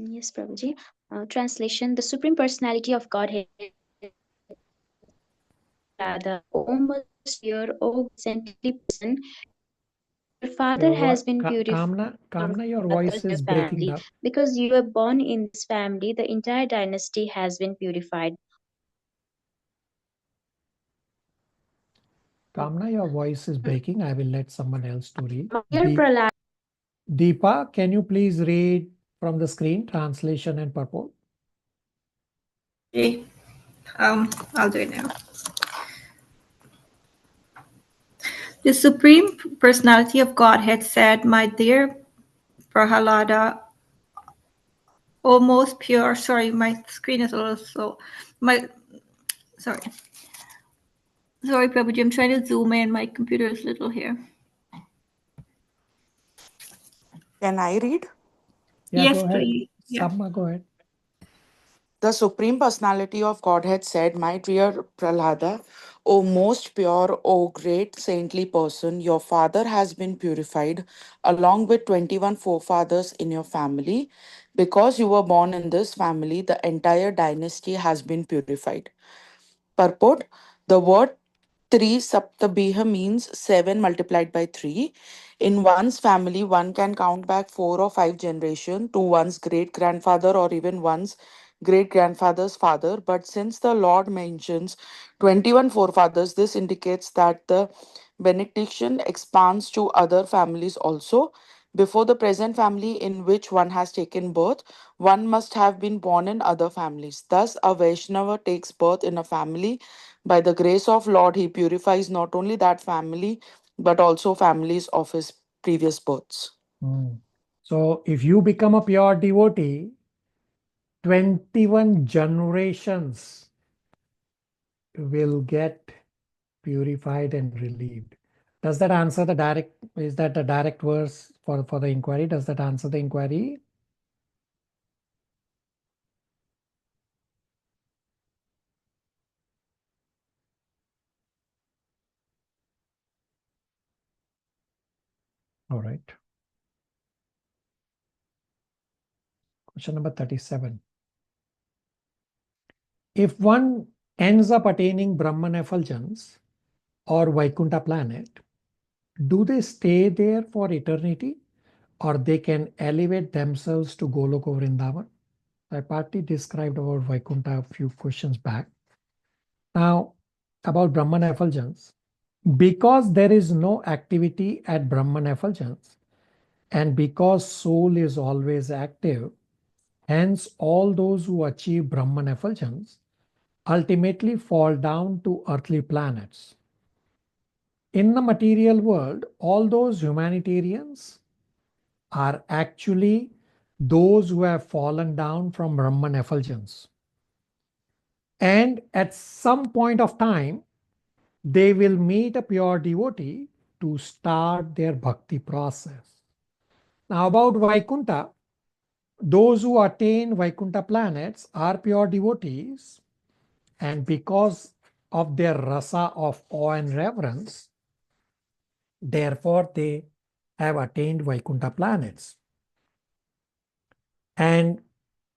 Yes, Prabhuji. Translation: The Supreme Personality of Godhead, the almost pure, O saintly person, your father has been purified Kamna, your others voice in your is breaking family. up. Because you were born in this family, the entire dynasty has been purified. Kamna, your voice is breaking. I will let someone else to read. Dear Prahlad, Deepa, can you please read from the screen, translation and purport? Okay. I'll do it now. The Supreme Personality of Godhead said, My dear Prahalada, almost pure. Sorry, my screen is a little slow. Sorry, Prabhuji, I'm trying to zoom in. My computer is little here. Can I read? Yeah, Yes, go ahead. please. Yeah. Samma, go ahead. The Supreme Personality of Godhead said, My dear Prahlada, O most pure, O great saintly person, your father has been purified along with 21 forefathers in your family. Because you were born in this family, the entire dynasty has been purified. Purport: The word Tri Saptabiha means 7 multiplied by 3. In one's family, one can count back 4 or 5 generations to one's great grandfather or even one's great grandfather's father. But since the Lord mentions 21 forefathers, this indicates that the benediction expands to other families also. Before the present family in which one has taken birth, one must have been born in other families. Thus, a Vaishnava takes birth in a family. By the grace of Lord, he purifies not only that family, but also families of his previous births. So if you become a pure devotee, 21 generations will get purified and relieved. Does that answer the direct, is that the direct verse for the inquiry? Does that answer the inquiry? All right. Question number 37. If one ends up attaining Brahman effulgence or Vaikuntha planet, do they stay there for eternity or they can elevate themselves to Goloka or Vrindavan? I partly described about Vaikuntha a few questions back. Now, about Brahman effulgence, because there is no activity at Brahman effulgence, and because soul is always active, hence all those who achieve Brahman effulgence ultimately fall down to earthly planets. In the material world, all those humanitarians are actually those who have fallen down from Brahman effulgence. And at some point of time, they will meet a pure devotee to start their bhakti process. Now, about Vaikuntha, those who attain Vaikuntha planets are pure devotees, and because of their rasa of awe and reverence, therefore they have attained Vaikuntha planets. And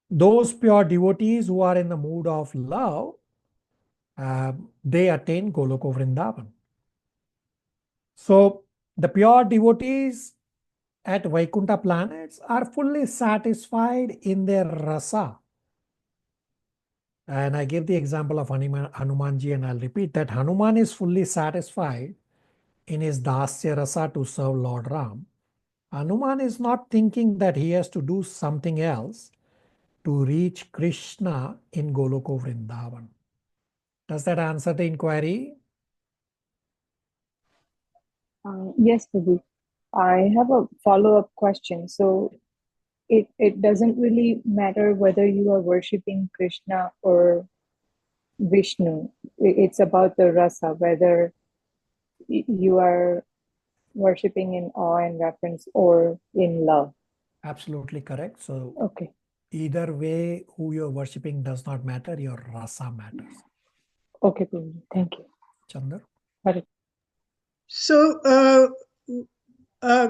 those pure devotees who are in the mood of love, they attain Goloka Vrindavan. So the pure devotees at Vaikuntha planets are fully satisfied in their rasa. And I give the example of Hanumanji, and I'll repeat that Hanuman is fully satisfied in his Dasya rasa to serve Lord Ram. Hanuman is not thinking that he has to do something else to reach Krishna in Goloka Vrindavan. Does that answer the inquiry? Yes, Prabhu. I have a follow-up question. So it doesn't really matter whether you are worshipping Krishna or Vishnu. It's about the rasa, whether you are worshipping in awe and reverence or in love. Absolutely correct. So Okay. either way, who you're worshipping does not matter, your rasa matters. Okay, Prabhu. Thank you. Chandar? So,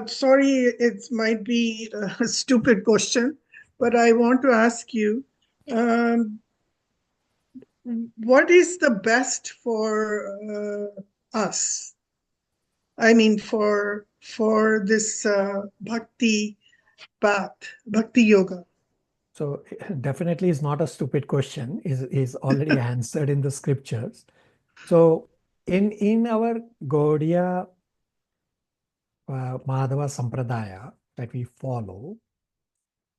sorry, it might be a stupid question, but I want to ask you, what is the best for us? I mean, for this bhakti path, bhakti yoga. So definitely is not a stupid question, is already answered in the scriptures. So in our Gaudiya Madhava Sampradaya that we follow,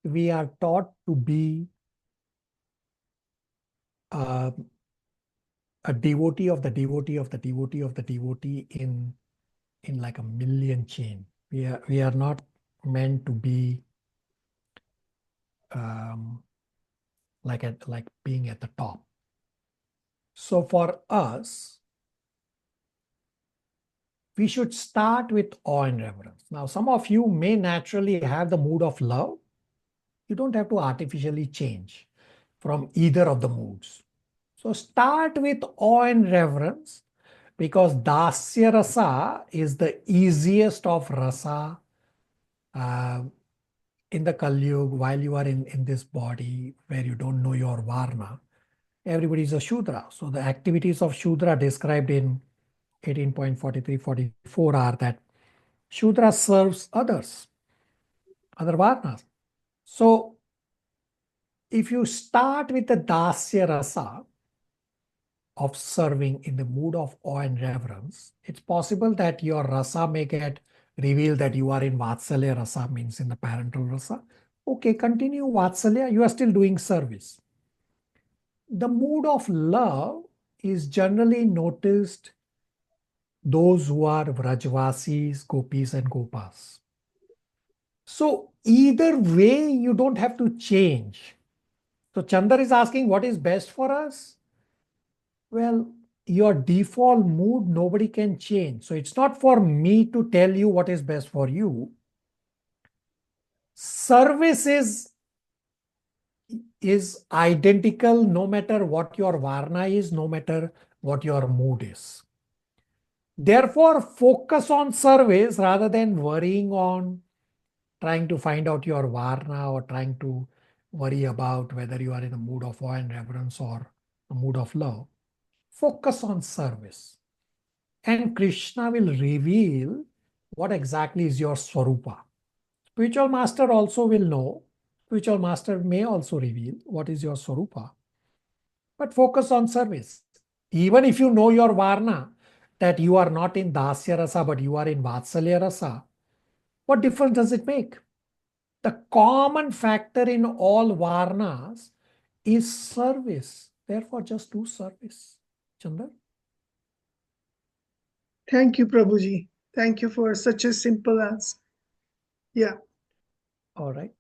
we are taught to be a devotee of the devotee of the devotee of the devotee in like a million chain. We are not meant to be like being at the top. So for us, we should start with awe and reverence. Now, some of you may naturally have the mood of love. You don't have to artificially change from either of the moods. So start with awe and reverence, because dasya rasa is the easiest of rasa in the Kali Yuga, while you are in this body where you don't know your varna. Everybody is a Shudra. So the activities of Shudra described in 18.43-44 are that Shudra serves others, other varnas. So if you start with the dasya rasa of serving in the mood of awe and reverence, it's possible that your rasa may get revealed that you are in Vatsalya rasa, means in the parental rasa. Okay, continue Vatsalya, you are still doing service. The mood of love is generally noticed those who are Vrajvasis, Gopis and Gopas. So either way, you don't have to change. So Chandar is asking what is best for us? Well, your default mood, nobody can change. So it's not for me to tell you what is best for you. Service is identical no matter what your varna is, no matter what your mood is. Therefore, focus on service rather than worrying on trying to find out your varna or trying to worry about whether you are in a mood of awe and reverence or a mood of love. Focus on service. And Krishna will reveal what exactly is your swarupa. Spiritual master also will know. Spiritual master may also reveal what is your swarupa. But focus on service. Even if you know your varna, that you are not in dasya rasa, but you are in vatsalya rasa, what difference does it make? The common factor in all varnas is service. Therefore, just do service. Chandar? Thank you, Prabhuji. Thank you for such a simple answer. Yeah. All right.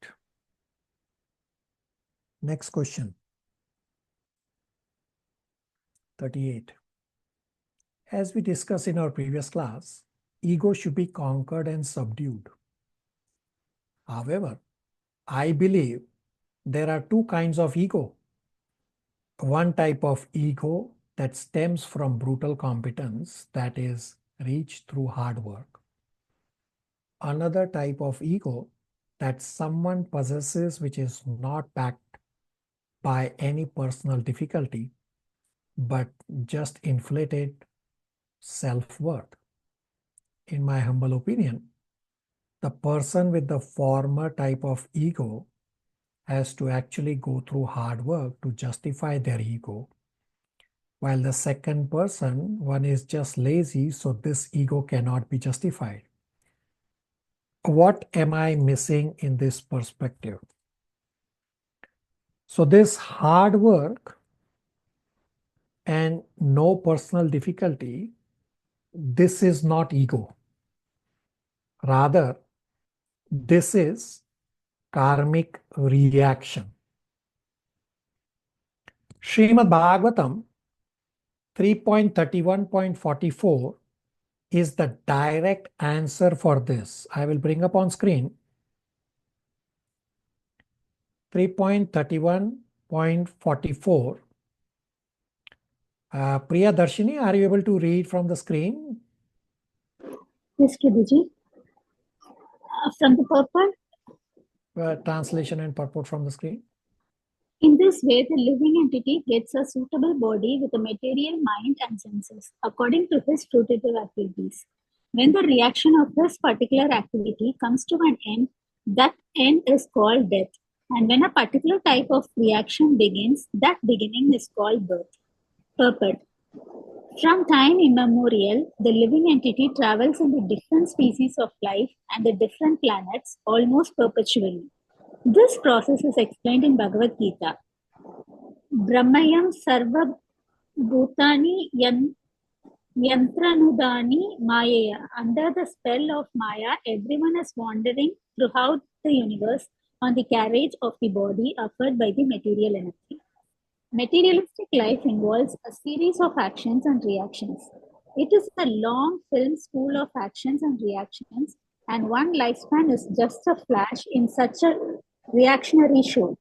Next question. 38. As we discussed in our previous class, ego should be conquered and subdued. However, I believe there are two kinds of ego. One type of ego that stems from brutal competence, that is reached through hard work. Another type of ego that someone possesses which is not backed by any personal difficulty, but just inflated self-worth. In my humble opinion, the person with the former type of ego has to actually go through hard work to justify their ego. While the second person, one is just lazy, so this ego cannot be justified. What am I missing in this perspective? So this hard work and no personal difficulty, this is not ego. Rather, this is karmic reaction. Srimad Bhagavatam 3.31.44 is the direct answer for this. I will bring up on screen 3.31.44. Priya Darshini, are you able to read from the screen? Yes, Prabhuji. From the purport? translation and purport from the screen. In this way, the living entity gets a suitable body with a material mind and senses, according to his fruitive activities. When the reaction of this particular activity comes to an end, that end is called death. And when a particular type of reaction begins, that beginning is called birth. Purport. From time immemorial, the living entity travels in the different species of life and the different planets almost perpetually. This process is explained in Bhagavad Gita. Brahmayam sarva bhutani yantranudani mayaya. Under the spell of Maya, everyone is wandering throughout the universe on the carriage of the body offered by the material energy. Materialistic life involves a series of actions and reactions. It is a long film spool of actions and reactions, and one lifespan is just a flash in such a reactionary show.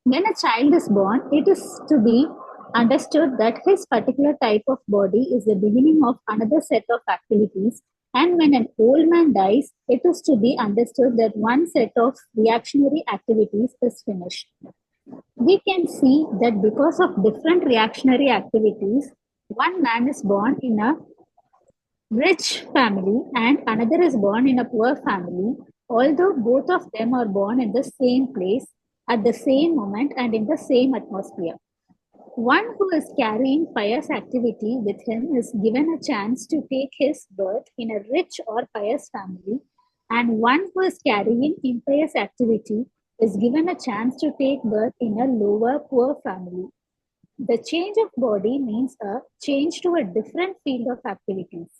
When a child is born, it is to be understood that his particular type of body is the beginning of another set of activities, and when an old man dies, it is to be understood that one set of reactionary activities is finished. We can see that because of different reactionary activities, one man is born in a rich family and another is born in a poor family, although both of them are born in the same place, at the same moment, and in the same atmosphere. One who is carrying pious activity with him is given a chance to take his birth in a rich or pious family, and one who is carrying impious activity is given a chance to take birth in a lower, poor family. The change of body means a change to a different field of activities.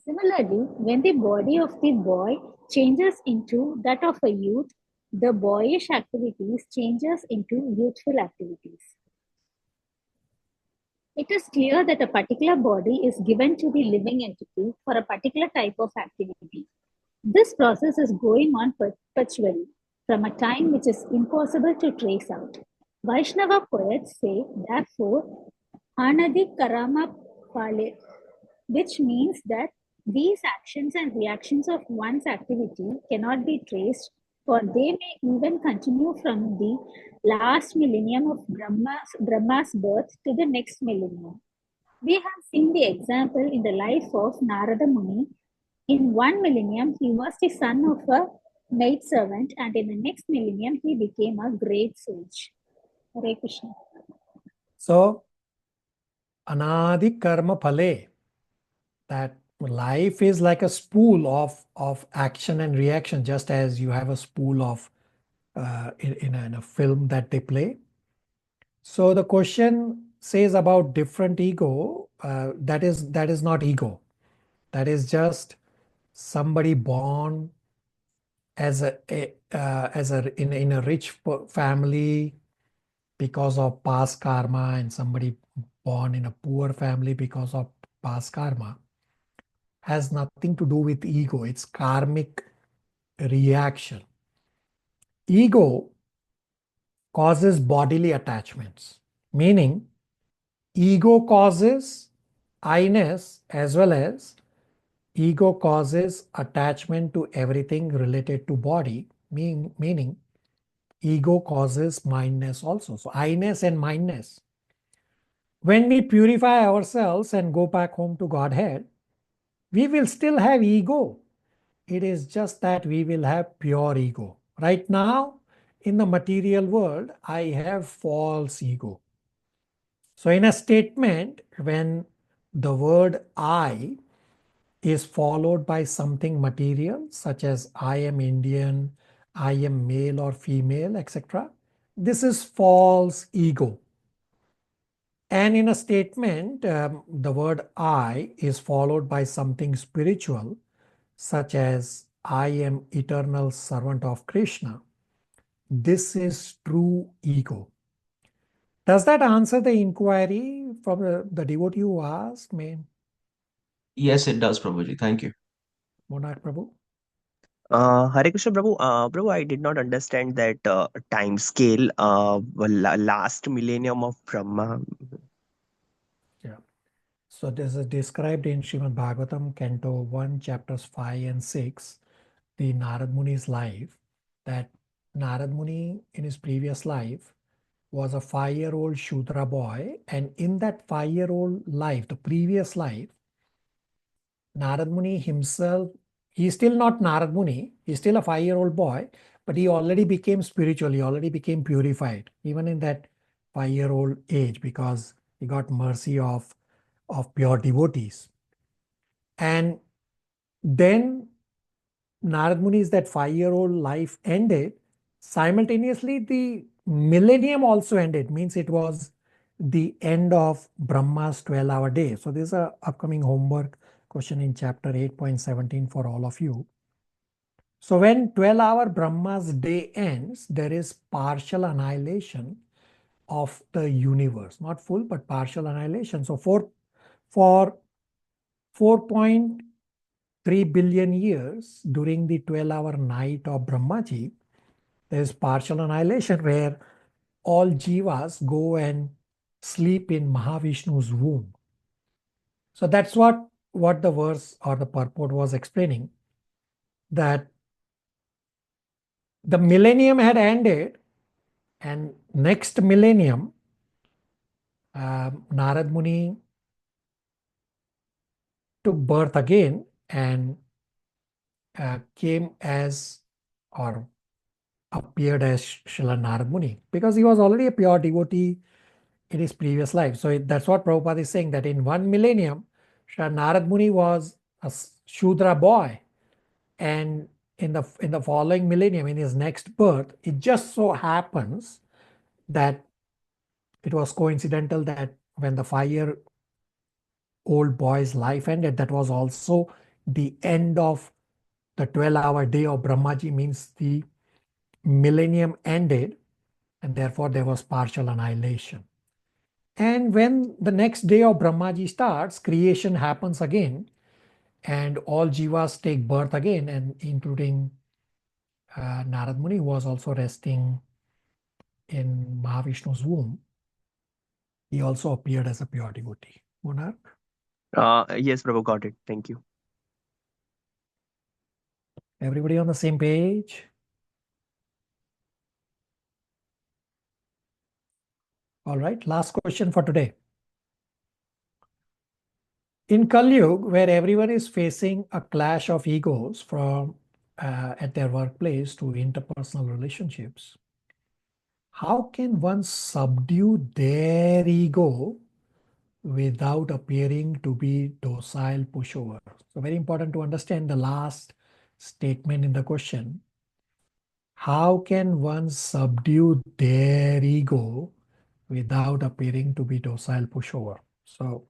Similarly, when the body of the boy changes into that of a youth, the boyish activities changes into youthful activities. It is clear that a particular body is given to the living entity for a particular type of activity. This process is going on perpetually from a time which is impossible to trace out. Vaishnava poets say, therefore, Anadi Karama Pale, which means that these actions and reactions of one's activity cannot be traced, for they may even continue from the last millennium of Brahma's birth to the next millennium. We have seen the example in the life of Narada Muni. In one millennium, he was the son of a maid servant, and in the next millennium, he became a great sage. Hare Krishna. So, Anadi Karma Phale, that life is like a spool of action and reaction, just as you have a spool of in a film that they play. So the question says about different ego, that is not ego. That is just somebody born as in a rich family because of past karma, and somebody born in a poor family because of past karma. Has nothing to do with ego. It's karmic reaction. Ego causes bodily attachments, meaning ego causes I-ness as well as ego causes attachment to everything related to body, meaning ego causes mindness also. So I-ness and mindness. When we purify ourselves and go back home to Godhead, we will still have ego. It is just that we will have pure ego. Right now, in the material world, I have false ego. So in a statement, when the word I is followed by something material, such as I am Indian, I am male or female, etc., this is false ego. And in a statement, the word I is followed by something spiritual, such as I am eternal servant of Krishna. This is true ego. Does that answer the inquiry from the devotee who asked me? Yes, it does, Prabhuji. Thank you. Monarch Prabhu? Hare Krishna Prabhu, Prabhu, I did not understand that time scale, last millennium of Brahma. Yeah. So this is described in Srimad Bhagavatam, Canto 1, chapters 5 and 6, the Narad Muni's life, that Narad Muni in his previous life was a 5-year-old Shudra boy, and in that 5-year-old life, the previous life, Narad Muni himself, he's still not Narad Muni, he's still a 5-year-old boy, but he already became spiritual, he already became purified, even in that 5-year-old age, because he got mercy of pure devotees. And then Narad Muni's that 5-year-old life ended. Simultaneously, the millennium also ended, means it was the end of Brahma's 12-hour day. So this is a upcoming homework question in chapter 8.17 for all of you. So when 12-hour Brahma's day ends, there is partial annihilation of the universe, not full, but partial annihilation. So for 4.3 billion years during the 12-hour night of Brahmaji, there is partial annihilation where all jivas go and sleep in Mahavishnu's womb. So that's what the verse or the purport was explaining, that the millennium had ended, and next millennium, Narad Muni took birth again and came as, or appeared as Srila Narad Muni, because he was already a pure devotee in his previous life. So that's what Prabhupada is saying, that in one millennium, Srila Narad Muni was a Shudra boy, and in the following millennium, in his next birth, it just so happens that it was coincidental that when the 5-year-old boy's life ended, that was also the end of the 12-hour day of Brahmaji, means the millennium ended, and therefore there was partial annihilation. And when the next day of Brahmaji starts, creation happens again, and all jivas take birth again, and including Narad Muni was also resting in Mahavishnu's womb. He also appeared as a pure devotee. Monarch? Yes, Prabhu, got it. Thank you. Everybody on the same page? All right, last question for today. In Kali Yuga, where everyone is facing a clash of egos from at their workplace to interpersonal relationships, how can one subdue their ego without appearing to be docile pushover? So very important to understand the last statement in the question. How can one subdue their ego without appearing to be docile pushover? So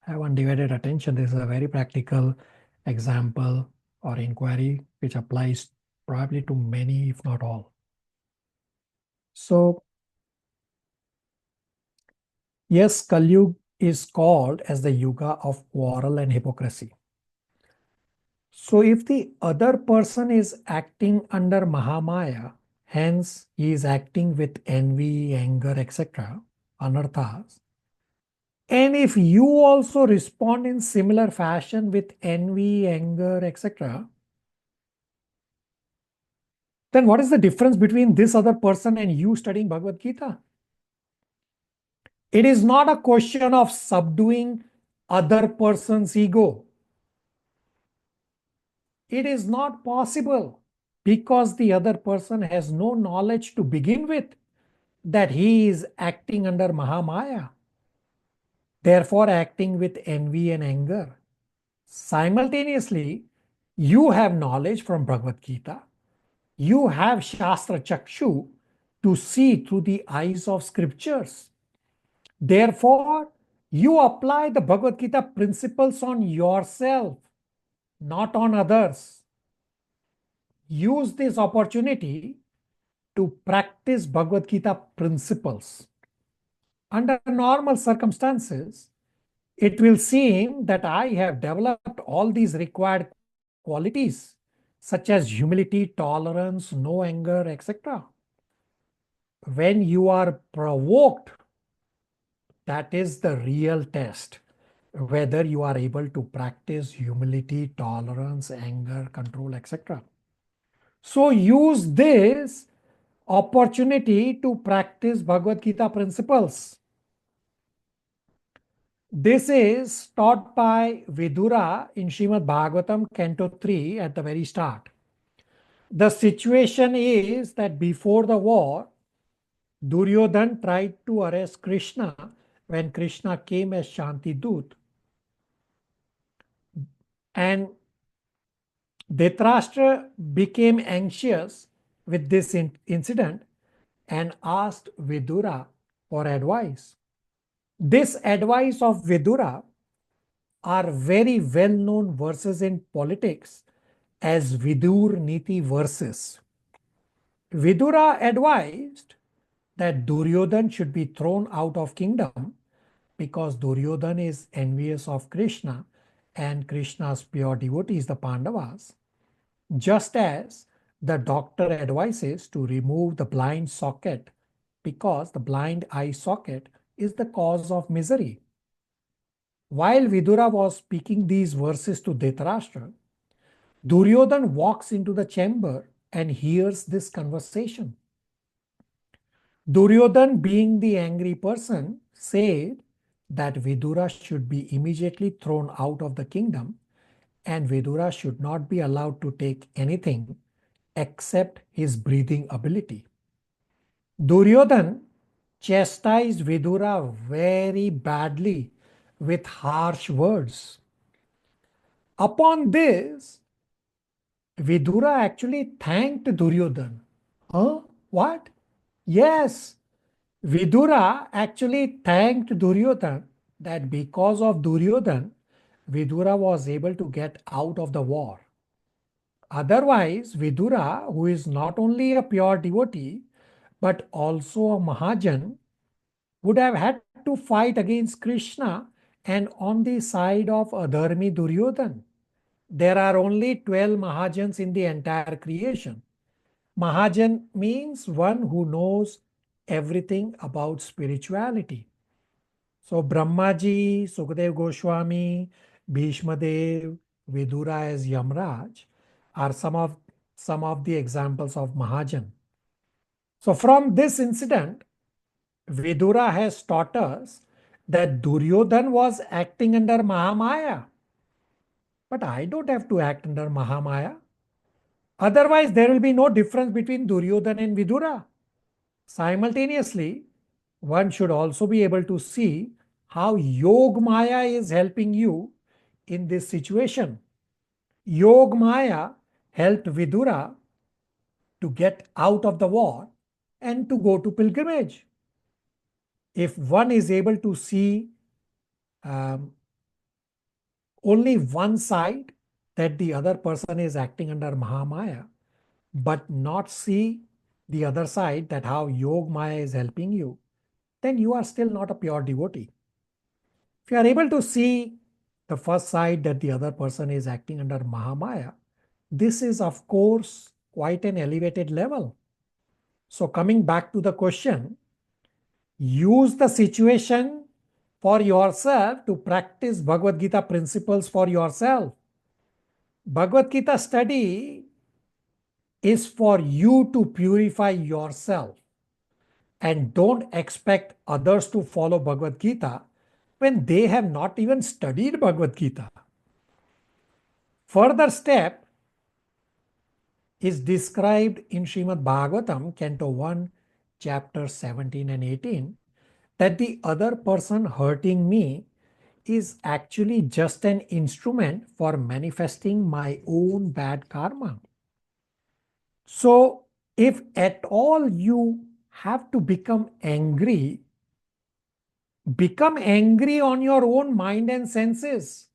have undivided attention. This is a very practical example or inquiry which applies probably to many, if not all. So yes, Kali Yuga is called as the Yuga of quarrel and hypocrisy. So if the other person is acting under Mahamaya, hence he is acting with envy, anger, etc., anarthas, and if you also respond in similar fashion with envy, anger, etc., then what is the difference between this other person and you studying Bhagavad Gita? It is not a question of subduing other person's ego. It is not possible because the other person has no knowledge to begin with that he is acting under Mahamaya, therefore acting with envy and anger. Simultaneously, you have knowledge from Bhagavad Gita. You have Shastra Chakshu to see through the eyes of scriptures. Therefore, you apply the Bhagavad Gita principles on yourself, not on others. Use this opportunity to practice Bhagavad Gita principles. Under normal circumstances, it will seem that I have developed all these required qualities, such as humility, tolerance, no anger, etc. When you are provoked, that is the real test, whether you are able to practice humility, tolerance, anger, control, etc. So use this opportunity to practice Bhagavad Gita principles. This is taught by Vidura in Srimad Bhagavatam, Canto 3 at the very start. The situation is that before the war, Duryodhan tried to arrest Krishna when Krishna came as Shanti Dut. And Dhritarashtra became anxious with this incident and asked Vidura for advice. This advice of Vidura are very well-known verses in politics as Vidur Niti verses. Vidura advised that Duryodhan should be thrown out of kingdom because Duryodhan is envious of Krishna and Krishna's pure devotees, the Pandavas, just as the doctor advises to remove the blind socket because the blind eye socket is the cause of misery. While Vidura was speaking these verses to Dhritarashtra, Duryodhan walks into the chamber and hears this conversation. Duryodhan, being the angry person, said that Vidura should be immediately thrown out of the kingdom and Vidura should not be allowed to take anything except his breathing ability. Duryodhan chastised Vidura very badly with harsh words. Upon this, Vidura actually thanked Duryodhan. Huh? What? Yes, Vidura actually thanked Duryodhan that because of Duryodhan, Vidura was able to get out of the war. Otherwise, Vidura, who is not only a pure devotee, but also a Mahajan, would have had to fight against Krishna and on the side of Adharmi Duryodhan. There are only 12 Mahajans in the entire creation. Mahajan means one who knows everything about spirituality. So Brahmaji, Sukadev Goswami, Bhishma Dev, Vidura as Yamraj are some of the examples of Mahajan. So from this incident, Vidura has taught us that Duryodhan was acting under Mahamaya. But I don't have to act under Mahamaya. Otherwise, there will be no difference between Duryodhan and Vidura. Simultaneously, one should also be able to see how Yog Maya is helping you in this situation. Yog Maya helped Vidura to get out of the war and to go to pilgrimage. If one is able to see only one side, that the other person is acting under Mahamaya, but not see the other side, that how Yog Maya is helping you, then you are still not a pure devotee. If you are able to see the first side, that the other person is acting under Mahamaya, this is of course quite an elevated level. So coming back to the question, use the situation for yourself to practice Bhagavad Gita principles for yourself. Bhagavad Gita study is for you to purify yourself. And don't expect others to follow Bhagavad Gita when they have not even studied Bhagavad Gita. Further step is described in Srimad Bhagavatam, Canto 1, chapters 17 and 18, that the other person hurting me is actually just an instrument for manifesting my own bad karma. So, if at all you have to become angry on your own mind and senses,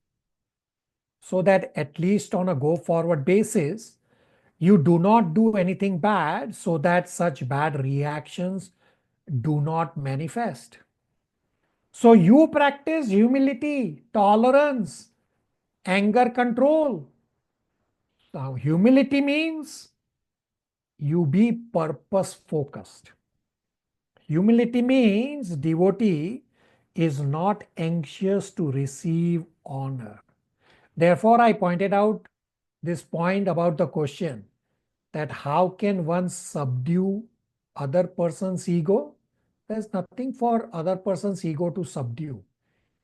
so that at least on a go-forward basis, you do not do anything bad, so that such bad reactions do not manifest. So you practice humility, tolerance, anger control. Now, humility means you be purpose-focused. Humility means devotee is not anxious to receive honor. Therefore, I pointed out this point about the question that how can one subdue other person's ego. There's nothing for other person's ego to subdue.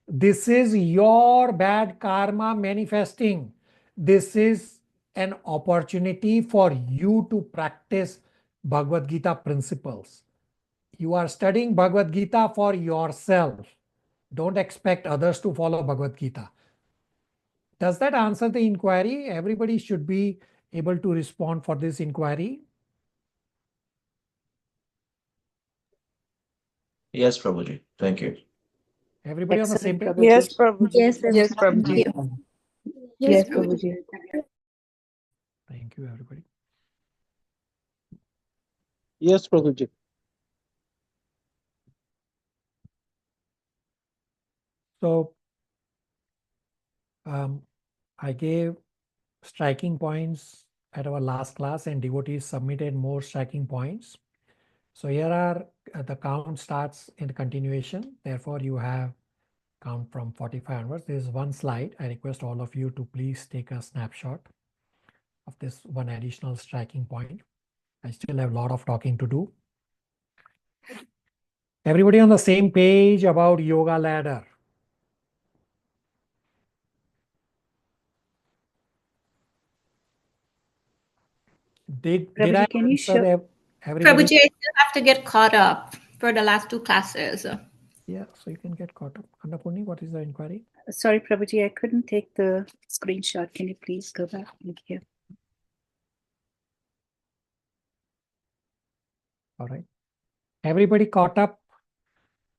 This is your bad karma manifesting. This is an opportunity for you to practice Bhagavad Gita principles. You are studying Bhagavad Gita for yourself. Don't expect others to follow Bhagavad Gita. Does that answer the inquiry? Everybody should be able to respond for this inquiry. Yes, Prabhuji. Thank you. Everybody on the same Excellent, page? Prabhuji. Yes, Prabhuji. Yes, Yes, Prabhuji. Prabhuji. Thank you. Yes, Prabhuji. Thank you, everybody. Yes, Prabhuji. So I gave striking points at our last class, and devotees submitted more striking points. So here are the count starts in the continuation. Therefore, you have count from 45 onwards. There is one slide. I request all of you to please take a snapshot of this one additional striking point. I still have a lot of talking to do. Everybody on the same page about yoga ladder. Did I Prabhuji, can you answer show? everybody? Prabhuji, I still have to get caught up for the last two classes. Yeah, so you can get caught up. Annapurni, what is the inquiry? Sorry, Prabhuji, I couldn't take the screenshot. Can you please go back? Thank you. All right. Everybody caught up?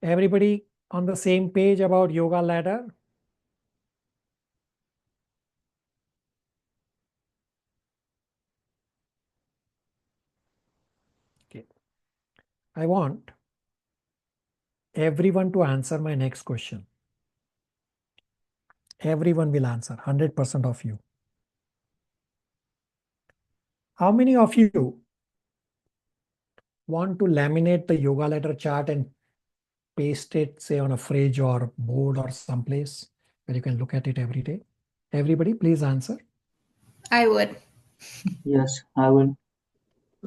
Everybody on the same page about yoga ladder? Okay. I want everyone to answer my next question. Everyone will answer, 100% of you. How many of you want to laminate the yoga ladder chart and paste it, say, on a fridge or board or someplace where you can look at it every day? Everybody, please answer. I would. Yes, I will.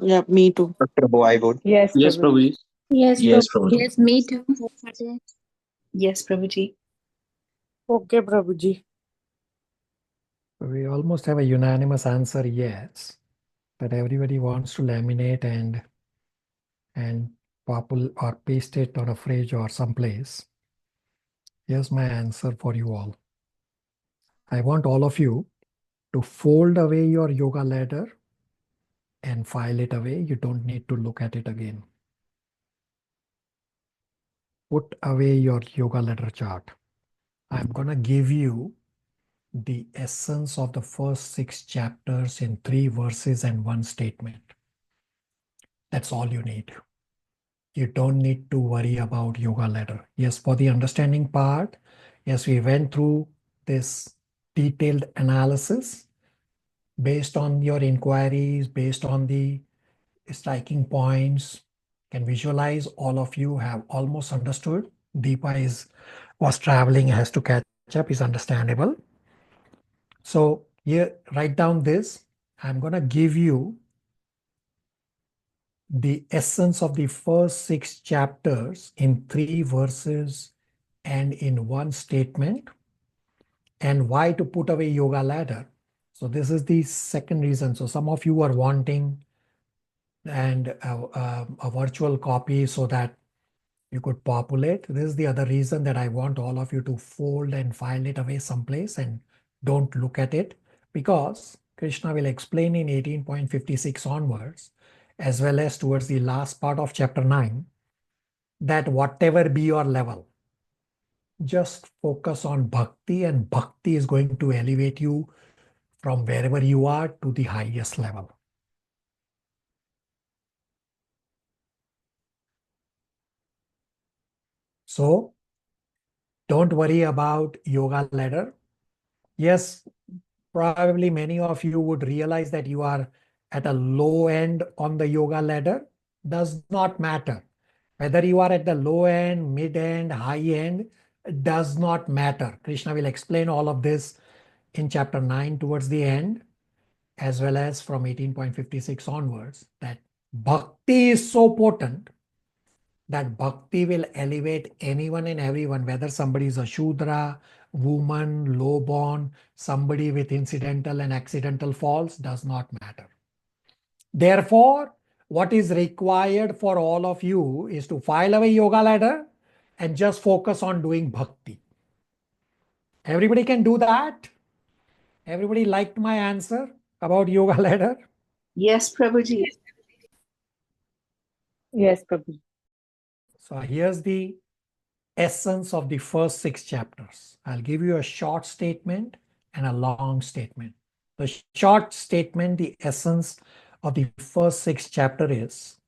Yeah, me too. Prabhu, I would. Yes, Yes, Prabhuji. Prabhuji. Yes, Yes, Prabhuji. Prabhuji. Yes, me too. Yes, Prabhuji. Okay, Prabhuji. We almost have a unanimous answer, yes. But everybody wants to laminate and popul or paste it on a fridge or someplace. Here's my answer for you all. I want all of you to fold away your yoga ladder and file it away. You don't need to look at it again. Put away your yoga ladder chart. I'm going to give you the essence of the first 6 chapters in 3 verses and 1 statement. That's all you need. You don't need to worry about yoga ladder. Yes, for the understanding part, yes, we went through this detailed analysis based on your inquiries, based on the striking points. Can visualize all of you have almost understood. Deepa was traveling, has to catch up, is understandable. So here, write down this. I'm going to give you the essence of the first 6 chapters in 3 verses and in 1 statement, and why to put away yoga ladder. So this is the second reason. So some of you are wanting and a virtual copy so that you could populate. This is the other reason that I want all of you to fold and file it away someplace and don't look at it, because Krishna will explain in 18.56 onwards, as well as towards the last part of chapter 9, that whatever be your level, just focus on bhakti, and bhakti is going to elevate you from wherever you are to the highest level. So don't worry about yoga ladder. Yes, probably many of you would realize that you are at a low end on the yoga ladder. Does not matter. Whether you are at the low end, mid end, high end, does not matter. Krishna will explain all of this in chapter 9 towards the end, as well as from 18.56 onwards, that Bhakti is so potent that bhakti will elevate anyone and everyone, whether somebody is a Shudra, woman, low-born, somebody with incidental and accidental faults, does not matter. Therefore, what is required for all of you is to file away yoga ladder and just focus on doing bhakti. Everybody can do that? Everybody liked my answer about yoga ladder? Yes, Prabhuji. Yes, Prabhuji. So here's the essence of the first 6 chapters. I'll give you a short statement and a long statement. The short statement, the essence of the first 6 chapter is,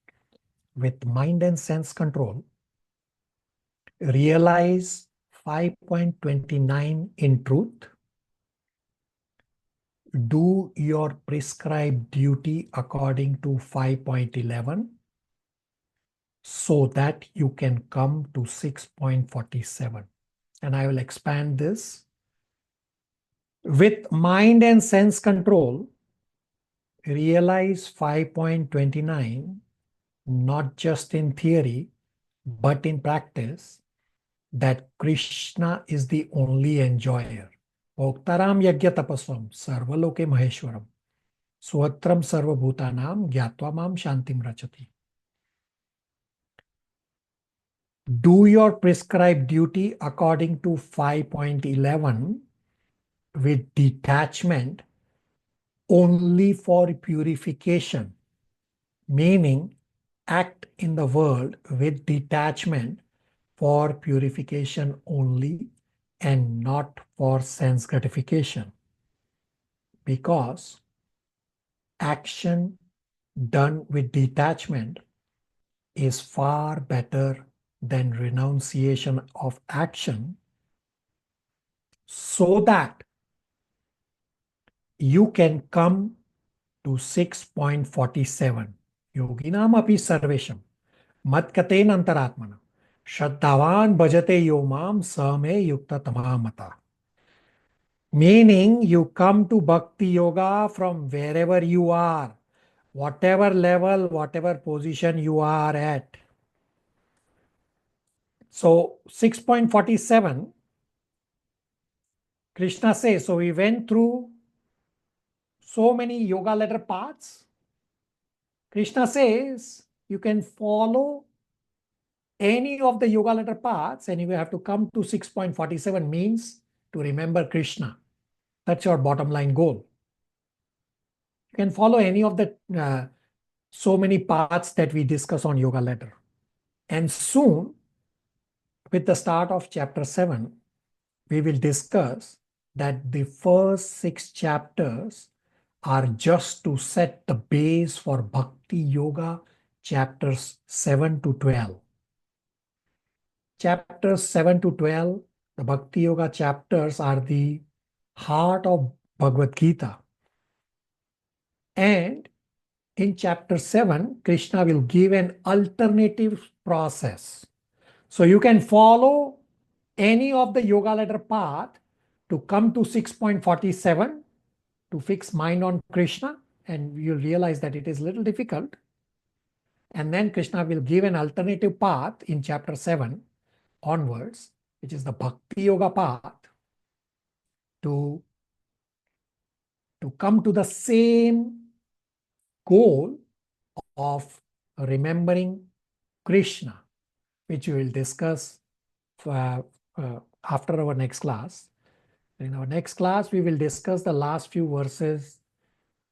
with mind and sense control, realize 5.29 in truth, do your prescribed duty according to 5.11, so that you can come to 6.47. And I will expand this. With mind and sense control, realize 5.29, not just in theory, but in practice, that Krishna is the only enjoyer. Oktaram yagya tapasvam sarvaloke maheshwaram swatram sarvabhutanam gyatva mam shantim rachati. Do your prescribed duty according to 5.11 with detachment only for purification, meaning act in the world with detachment for purification only and not for sense gratification, because action done with detachment is far better than renunciation of action, so that you can come to 6.47. Yoginam api sarvesham matkaten antaratmana shraddhavan bhajate yomam same yukta tamamata. Meaning you come to bhakti yoga from wherever you are, whatever level, whatever position you are at. So 6.47, Krishna says, so we went through so many yoga ladder paths. Krishna says you can follow any of the yoga ladder paths and you have to come to 6.47, means to remember Krishna. That's your bottom line goal. You can follow any of the so many paths that we discuss on yoga ladder. And soon, with the start of chapter 7, we will discuss that the first 6 chapters are just to set the base for Bhakti Yoga, chapters 7 to 12. Chapters 7 to 12, the Bhakti Yoga chapters, are the heart of Bhagavad Gita. And in chapter 7, Krishna will give an alternative process. So you can follow any of the yoga ladder path to come to 6.47 to fix mind on Krishna, and you'll realize that it is a little difficult. And then Krishna will give an alternative path in chapter 7 onwards, which is the Bhakti Yoga path, to come to the same goal of remembering Krishna, which we will discuss after our next class. In our next class, we will discuss the last few verses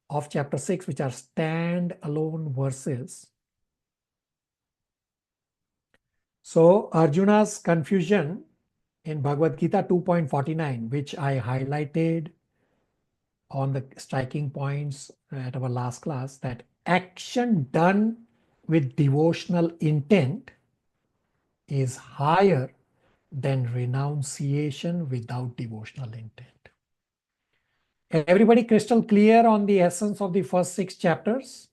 of chapter 6, which are stand-alone verses. So Arjuna's confusion in Bhagavad Gita 2.49, which I highlighted on the striking points at our last class, that action done with devotional intent is higher than renunciation without devotional intent. Everybody crystal clear on the essence of the first 6 chapters?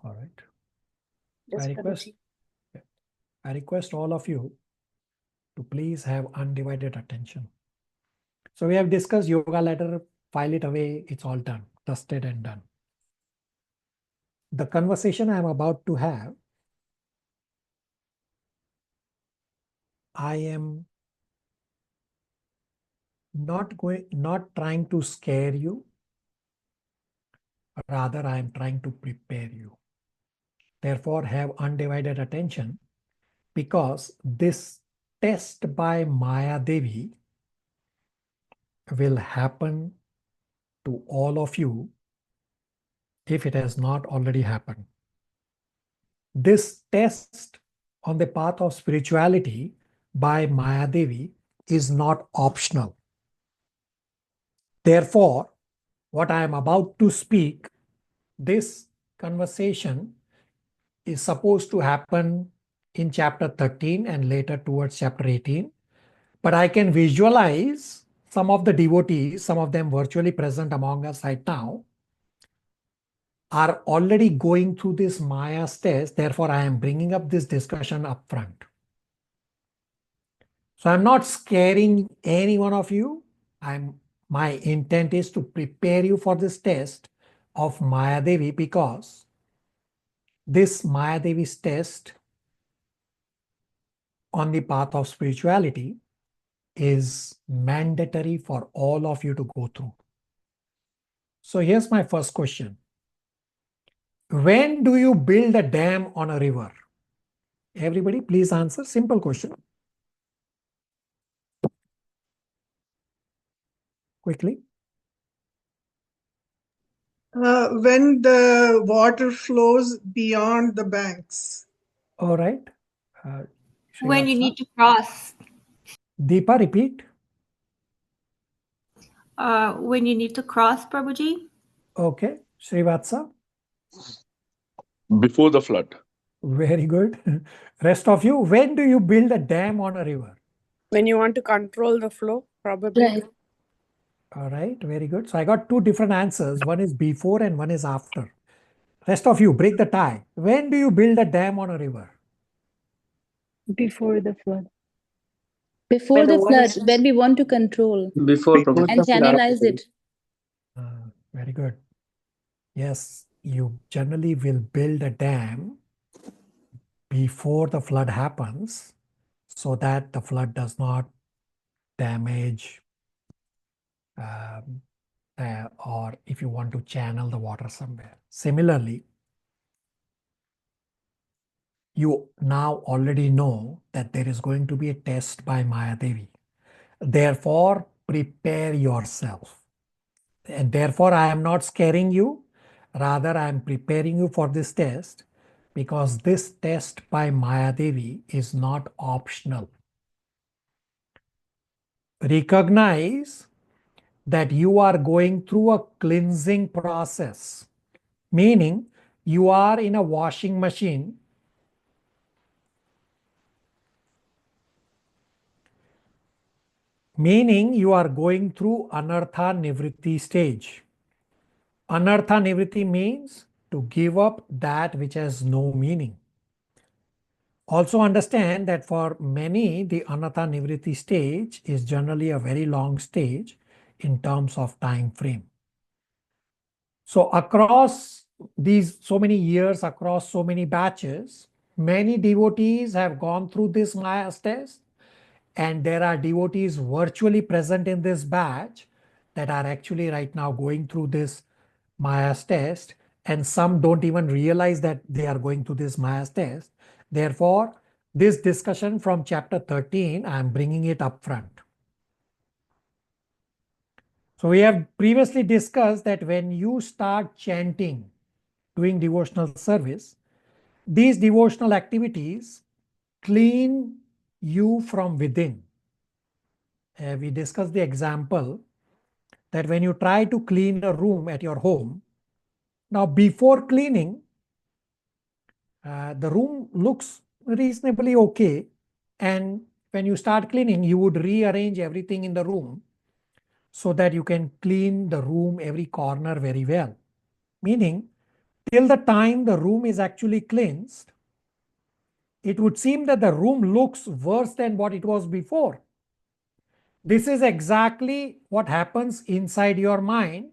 All right. Yes, Prabhuji. I request all of you to please have undivided attention. So we have discussed yoga letter, file it away, it's all done, dusted and done. The conversation I am about to have, I am not trying to scare you, rather I am trying to prepare you. Therefore, have undivided attention, because this test by Maya Devi will happen to all of you if it has not already happened. This test on the path of spirituality by Maya Devi is not optional. Therefore, what I am about to speak, this conversation is supposed to happen in chapter 13 and later towards chapter 18. But I can visualize some of the devotees, some of them virtually present among us right now, are already going through this Maya's test. Therefore, I am bringing up this discussion up front. So I'm not scaring any one of you. My intent is to prepare you for this test of Maya Devi, because this Maya Devi's test on the path of spirituality is mandatory for all of you to go through. So here's my first question. When do you build a dam on a river? Everybody, please answer. Simple question. Quickly. When the water flows beyond the banks. All right. When you need to cross. Deepa, repeat. When you need to cross, Prabhuji. Okay. Srivatsa. Before the flood. Very good. Rest of you, when do you build a dam on a river? When you want to control the flow, probably. Right. All right, very good. So I got two different answers. One is before and one is after. Rest of you, break the tie. When do you build a dam on a river? Before the flood. Before When the the water flood, is- when we want to control Before and the channelize it. Very good. Yes, you generally will build a dam before the flood happens, so that the flood does not damage or if you want to channel the water somewhere. Similarly, you now already know that there is going to be a test by Maya Devi. Therefore, prepare yourself. And therefore, I am not scaring you. Rather, I am preparing you for this test, because this test by Maya Devi is not optional. Recognize that you are going through a cleansing process, meaning you are in a washing machine. Meaning you are going through Anartha Nivritti stage. Anartha Nivritti means to give up that which has no meaning. Also understand that for many, the Anartha Nivritti stage is generally a very long stage in terms of time frame. So across these so many years, across so many batches, many devotees have gone through this Maya's test. And there are devotees virtually present in this batch that are actually right now going through this Maya's test. And some don't even realize that they are going through this Maya's test. Therefore, this discussion from chapter 13, I am bringing it up front. So we have previously discussed that when you start chanting, doing devotional service, these devotional activities clean you from within. We discussed the example that when you try to clean a room at your home, now before cleaning, the room looks reasonably okay. And when you start cleaning, you would rearrange everything in the room so that you can clean the room, every corner very well. Meaning, till the time the room is actually cleansed, it would seem that the room looks worse than what it was before. This is exactly what happens inside your mind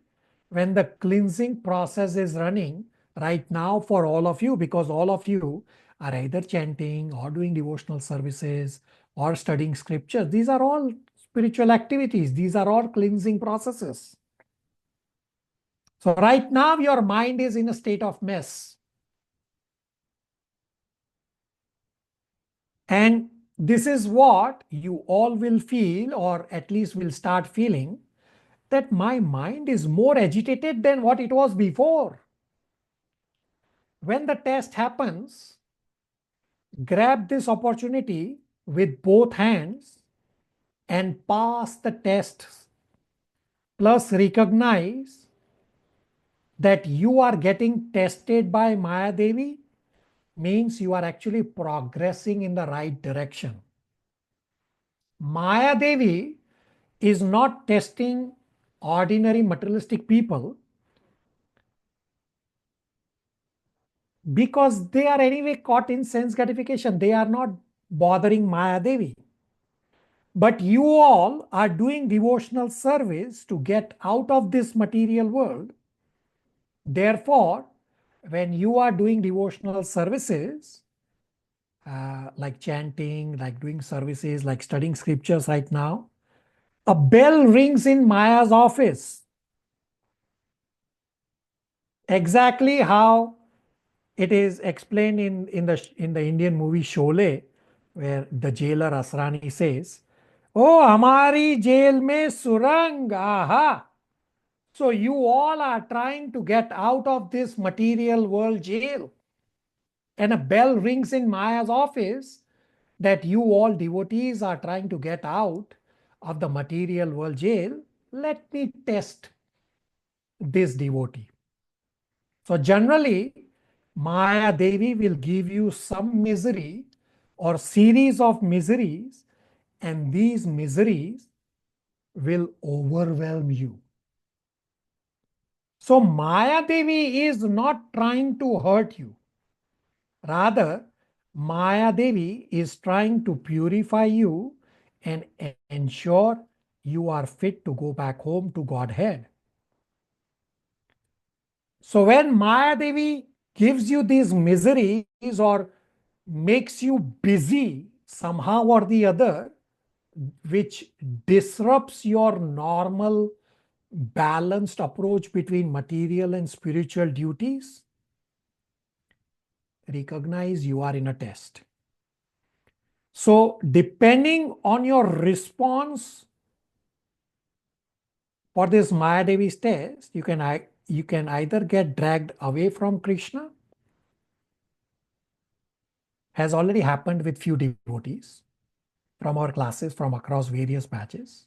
when the cleansing process is running right now for all of you, because all of you are either chanting or doing devotional services or studying scriptures. These are all spiritual activities. These are all cleansing processes. So right now your mind is in a state of mess. And this is what you all will feel, or at least will start feeling, that my mind is more agitated than what it was before. When the test happens, grab this opportunity with both hands and pass the test. Plus recognize that you are getting tested by Maya Devi means you are actually progressing in the right direction. Maya Devi is not testing ordinary materialistic people because they are anyway caught in sense gratification. They are not bothering Maya Devi. But you all are doing devotional service to get out of this material world. Therefore, when you are doing devotional services, like chanting, like doing services, like studying scriptures right now, a bell rings in Maya's office. Exactly how it is explained in the Indian movie Sholay, where the jailer Asrani says, "Oh, hamari jail mein surang, aha." So you all are trying to get out of this material world jail. And a bell rings in Maya's office that you all devotees are trying to get out of the material world jail. Let me test this devotee. So generally, Maya Devi will give you some misery or series of miseries, and these miseries will overwhelm you. So Maya Devi is not trying to hurt you. Rather, Maya Devi is trying to purify you and ensure you are fit to go back home to Godhead. So when Maya Devi gives you these miseries or makes you busy somehow or the other, which disrupts your normal balanced approach between material and spiritual duties, recognize you are in a test. So depending on your response for this Maya Devi's test, you can either get dragged away from Krishna, has already happened with few devotees from our classes from across various batches,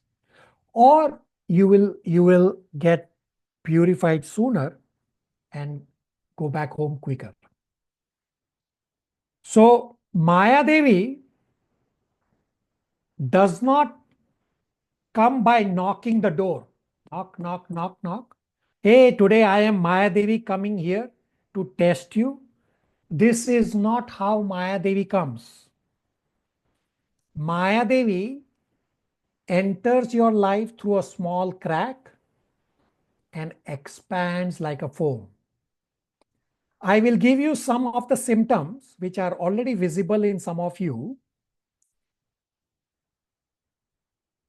or you will get purified sooner and go back home quicker. So Maya Devi does not come by knocking the door. Knock, knock, knock, knock. Hey, today I am Maya Devi coming here to test you. This is not how Maya Devi comes. Maya Devi enters your life through a small crack and expands like a foam. I will give you some of the symptoms which are already visible in some of you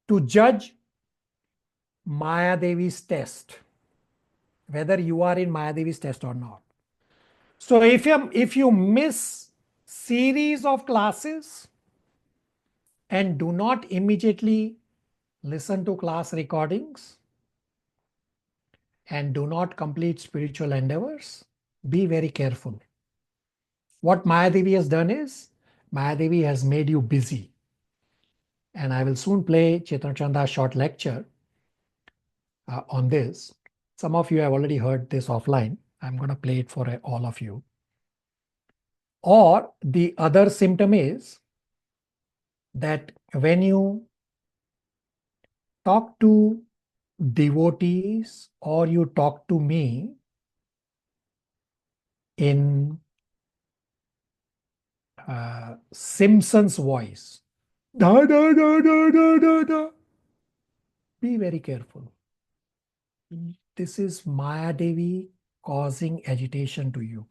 to judge Maya Devi's test, whether you are in Maya Devi's test or not. So if you miss series of classes and do not immediately listen to class recordings and do not complete spiritual endeavors, be very careful. What Maya Devi has done is, Maya Devi has made you busy. And I will soon play Chaitanya Chanda's short lecture on this. Some of you have already heard this offline. I'm going to play it for all of you. Or the other symptom is that when you talk to devotees or you talk to me, in Simpson's voice. Da, da, da, da, da, da, da. Be very careful. This is Maya Devi causing agitation to you.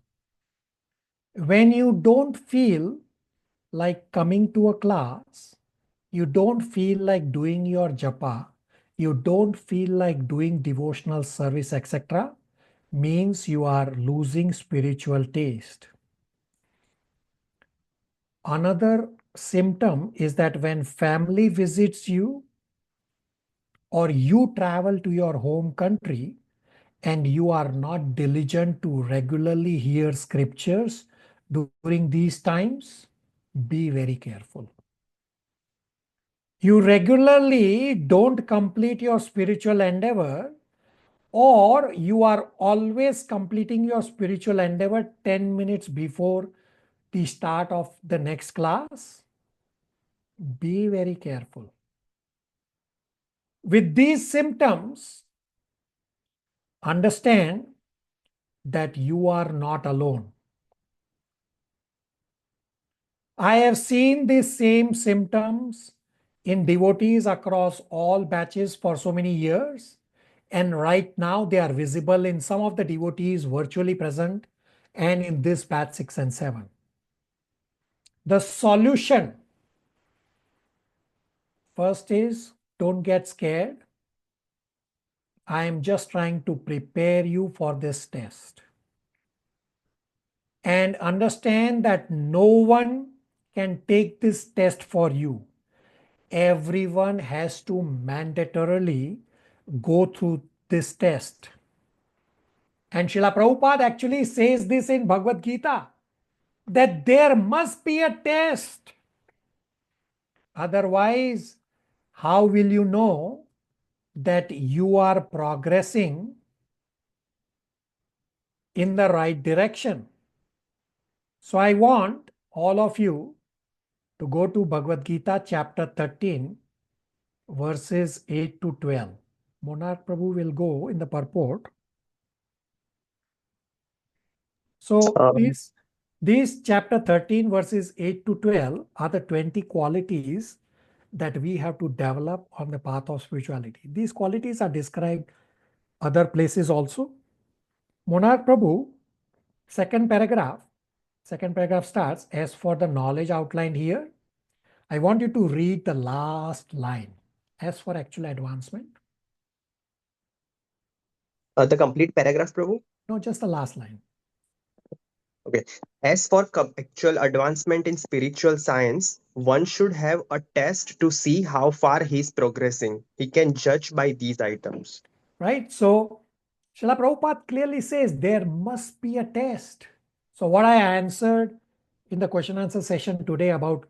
When you don't feel like coming to a class, you don't feel like doing your japa, you don't feel like doing devotional service, etc., means you are losing spiritual taste. Another symptom is that when family visits you or you travel to your home country and you are not diligent to regularly hear scriptures during these times, be very careful. You regularly don't complete your spiritual endeavor, or you are always completing your spiritual endeavor 10 minutes before the start of the next class, be very careful. With these symptoms, understand that you are not alone. I have seen these same symptoms in devotees across all batches for so many years. And right now they are visible in some of the devotees virtually present and in this batch 6 and 7. The solution first is don't get scared. I am just trying to prepare you for this test. And understand that no one can take this test for you. Everyone has to mandatorily go through this test. And Srila Prabhupada actually says this in Bhagavad Gita, that there must be a test. Otherwise, how will you know that you are progressing in the right direction? So I want all of you to go to Bhagavad Gita chapter 13, verses 8 to 12. Monarch Prabhu will go in the purport. So these chapter 13 verses 8 to 12 are the 20 qualities that we have to develop on the path of spirituality. These qualities are described other places also. Monarch Prabhu, second paragraph starts, as for the knowledge outlined here, I want you to read the last line, as for actual advancement. The complete paragraph, Prabhu? No, just the last line. Okay. As for actual advancement in spiritual science, one should have a test to see how far he is progressing. He can judge by these items. Right? So, Srila Prabhupada clearly says there must be a test. So, what I answered in the question answer session today about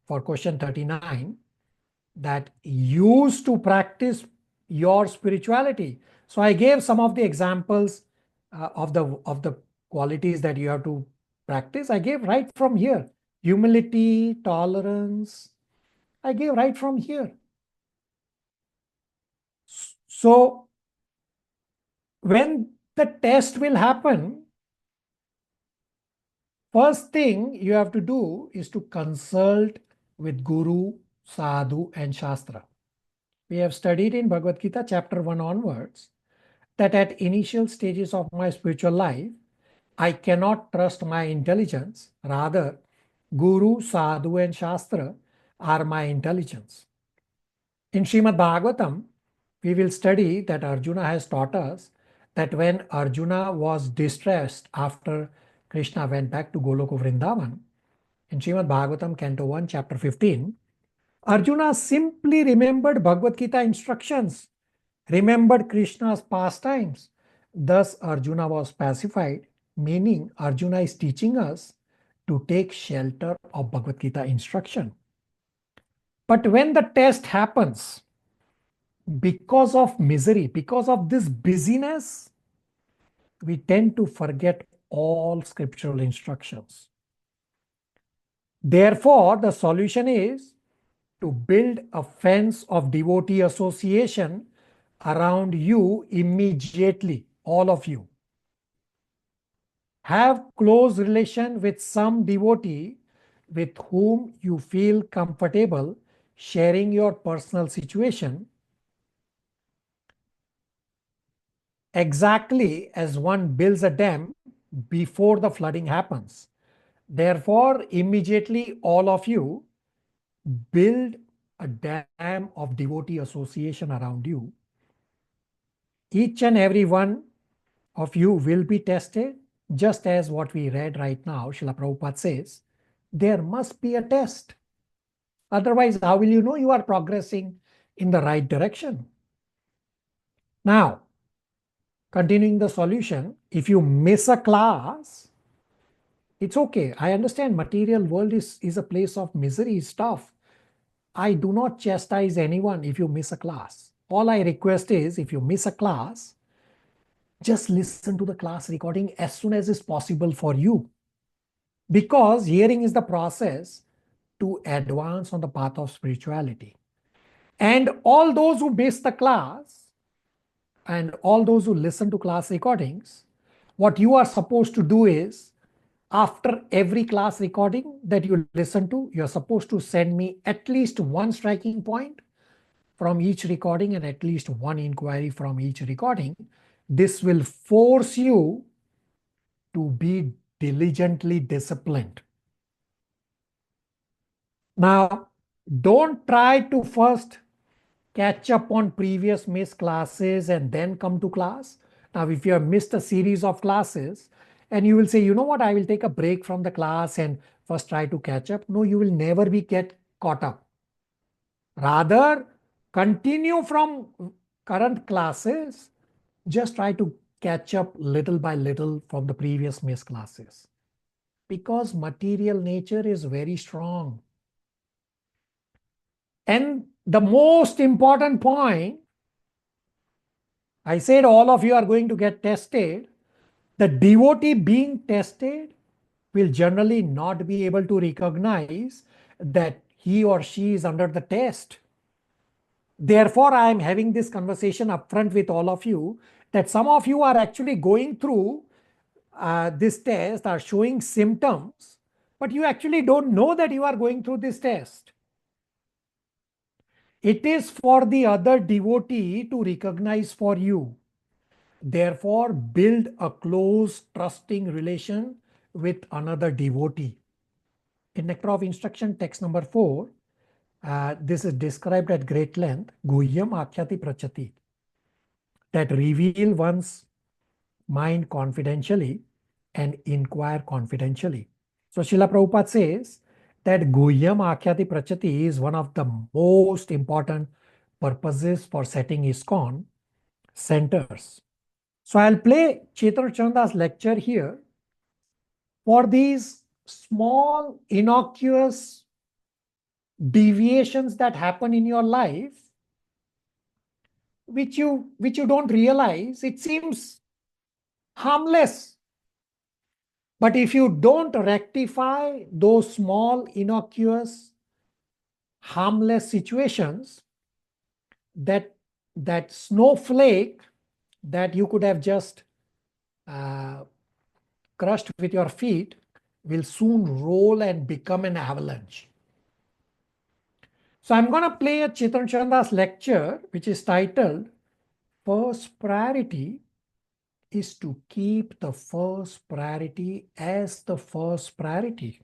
for question 39, that used to practice your spirituality. So, I gave some of the examples of the qualities that you have to practice. I gave right from here: humility, tolerance. I gave right from here. So when the test will happen, first thing you have to do is to consult with Guru, Sadhu, and Shastra. We have studied in Bhagavad Gita chapter 1 onwards that at initial stages of my spiritual life, I cannot trust my intelligence. Rather, Guru, Sadhu, and Shastra are my intelligence. In Srimad Bhagavatam, we will study that Arjuna has taught us that when Arjuna was distressed after Krishna went back to Goloka Vrindavan, in Srimad Bhagavatam, Canto 1, Chapter 15, Arjuna simply remembered Bhagavad Gita instructions, remembered Krishna's pastimes. Thus, Arjuna was pacified, meaning Arjuna is teaching us to take shelter of Bhagavad Gita instruction. But when the test happens, because of misery, because of this busyness, we tend to forget all scriptural instructions. Therefore, the solution is to build a fence of devotee association around you immediately, all of you. Have close relation with some devotee with whom you feel comfortable sharing your personal situation, exactly as one builds a dam before the flooding happens. Therefore, immediately all of you build a dam of devotee association around you. Each and every one of you will be tested, just as what we read right now, Srila Prabhupada says, there must be a test. Otherwise, how will you know you are progressing in the right direction? Now, continuing the solution, if you miss a class, it's okay. I understand material world is a place of misery, stuff. I do not chastise anyone if you miss a class. All I request is if you miss a class, just listen to the class recording as soon as is possible for you. Because hearing is the process to advance on the path of spirituality. And all those who miss the class and all those who listen to class recordings, what you are supposed to do is, after every class recording that you listen to, you're supposed to send me at least one striking point from each recording and at least one inquiry from each recording. This will force you to be diligently disciplined. Now, don't try to first catch up on previous missed classes and then come to class. Now, if you have missed a series of classes and you will say, you know what, I will take a break from the class and first try to catch up. No, you will never be get caught up. Rather, continue from current classes. Just try to catch up little by little from the previous missed classes. Because material nature is very strong. And the most important point, I said all of you are going to get tested. The devotee being tested will generally not be able to recognize that he or she is under the test. Therefore, I am having this conversation upfront with all of you that some of you are actually going through this test, are showing symptoms, but you actually don't know that you are going through this test. It is for the other devotee to recognize for you. Therefore, build a close, trusting relation with another devotee. In Nectar of Instruction, text number 4, this is described at great length, Guhyam Akhyati Prachati, that reveal one's mind confidentially and inquire confidentially. So Srila Prabhupada says that Guhyam Akhyati Prachati is one of the most important purposes for setting ISKCON centers. So I'll play Chaitanya Chanda's lecture here. For these small, innocuous deviations that happen in your life, which you don't realize, it seems harmless. But if you don't rectify those small, innocuous, harmless situations, that snowflake that you could have just crushed with your feet will soon roll and become an avalanche. So I'm going to play a Chaitanya Chanda's lecture, which is titled, First Priority is to keep the first priority as the first priority.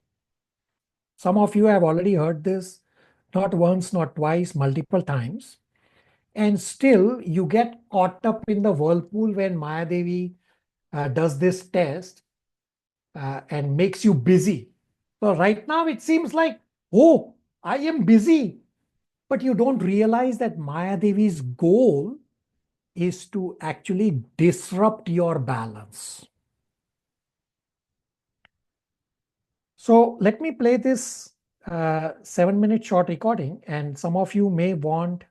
Some of you have already heard this, not once, not twice, multiple times. And still you get caught up in the whirlpool when Mayadevi does this test and makes you busy. So right now it seems like, oh, I am busy. But you don't realize that Mayadevi's goal is to actually disrupt your balance. So let me play this 7-minute short recording, and some of you may want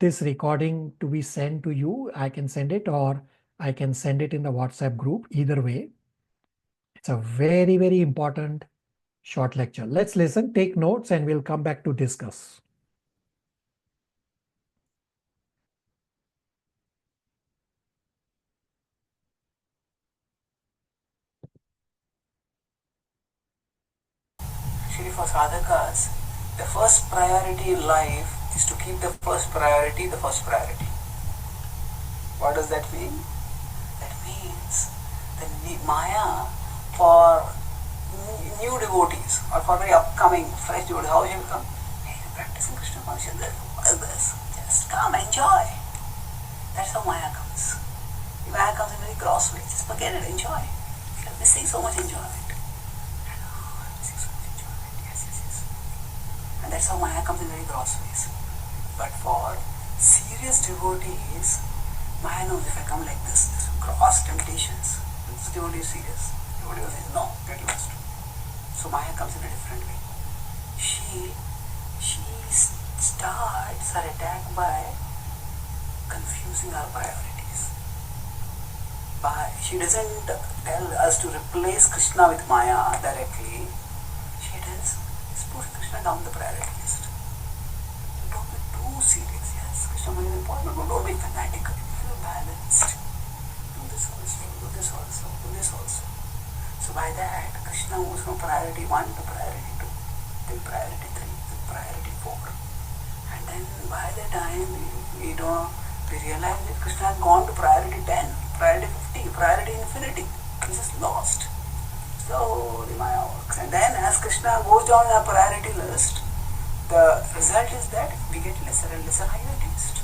this recording to be sent to you. I can send it, or I can send it in the WhatsApp group. Either way, it's a very, very important short lecture. Let's listen, take notes, and we'll come back to discuss. Actually, for sadhakas, the first priority in life is to keep the first priority the first priority. What does that mean? That means the Maya for new devotees or for very upcoming fresh devotees, how she will come? Hey, you're practicing Krishna consciousness. What is this? Just come, enjoy. That's how Maya comes. Maya comes in very gross ways. Just forget it, enjoy. You're missing so much enjoyment. And that's how Maya comes in very gross ways. But for serious devotees, Maya knows if I come like this gross temptations, this devotee is serious. Devotee will say, no, get lost. So Maya comes in a different way. She starts her attack by confusing our priorities. She doesn't tell us to replace Krishna with Maya directly. She tells, let's push Krishna down the priority list. Don't be too serious. Yes, Krishna is important, but don't be fanatical. Feel balanced. Do this also, do this also, do this also. So by that, Krishna moves from priority 1 to priority 2, then priority 3, then priority 4. And then by the time we realize that Krishna has gone to priority 10, priority 50, priority infinity. He's just lost. Slowly Maya works. And then as Krishna goes down our priority list, the result is that we get lesser and lesser higher taste.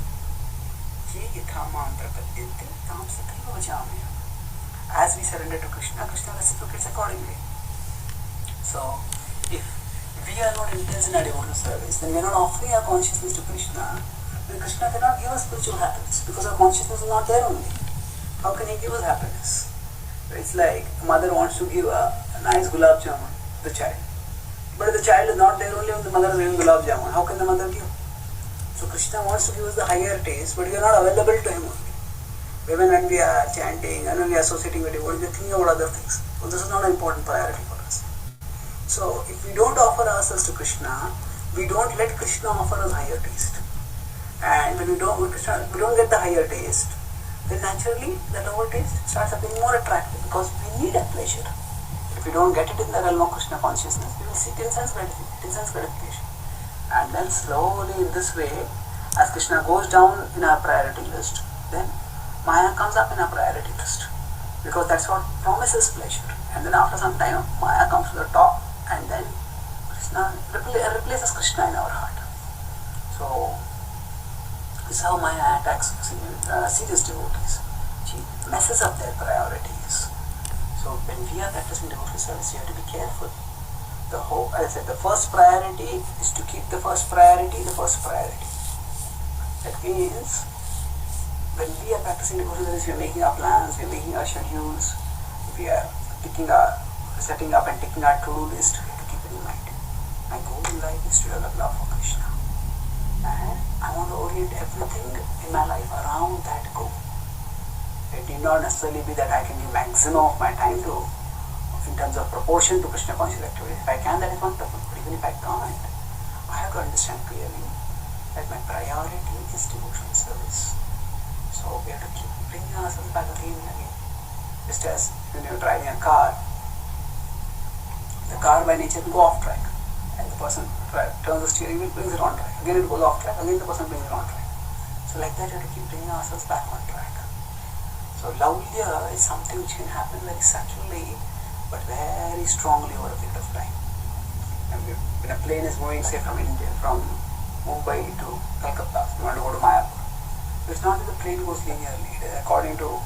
As we surrender to Krishna, Krishna reciprocates accordingly. So, if we are not intense in our devotional service, then we are not offering our consciousness to Krishna, then Krishna cannot give us spiritual happiness because our consciousness is not there only. How can he give us happiness? It's like a mother wants to give a nice gulab jamun to the child. But if the child is not there only when the mother is giving gulab jamun, how can the mother give? So Krishna wants to give us the higher taste, but we are not available to him only. Even when we are chanting and when we are associating with devotees, we are thinking about other things. So this is not an important priority for us. So if we don't offer ourselves to Krishna, we don't let Krishna offer us higher taste. And when we don't get the higher taste, then naturally the lower taste starts becoming more attractive because we need a pleasure. If we don't get it in the realm of Krishna consciousness, we will seek sense gratification. And then slowly in this way, as Krishna goes down in our priority list, then Maya comes up in our priority list. Because that's what promises pleasure. And then after some time, Maya comes to the top and then Krishna replaces Krishna in our heart. So this is how Maya attacks serious devotees. She messes up their priorities. So when we are practicing devotional service, you have to be careful. The first priority is to keep the first priority the first priority. That means when we are practicing devotional service, we are making our plans, we are making our schedules, we are setting up and taking our to-do list. We have to keep it in mind. My goal in life is to develop love for Krishna. And I want to orient everything in my life around that goal. It need not necessarily be that I can give maximum of my time to, in terms of proportion to Krishna conscious activity. If I can, that is wonderful. But even if I can't, I have to understand clearly that my priority is devotional service. So we have to keep bringing ourselves back again and again. Just as when you're driving a car, the car by nature will go off track. And the person turns the steering wheel, brings it on track. Again it goes off track, again the person brings it on track. So like that, you have to keep bringing ourselves back on track. So Laulya is something which can happen very subtly, but very strongly over a period of time. And when a plane is moving, say from India, from Mumbai to Calcutta, you want to go to Mayapur. It's not that the plane goes linearly. According to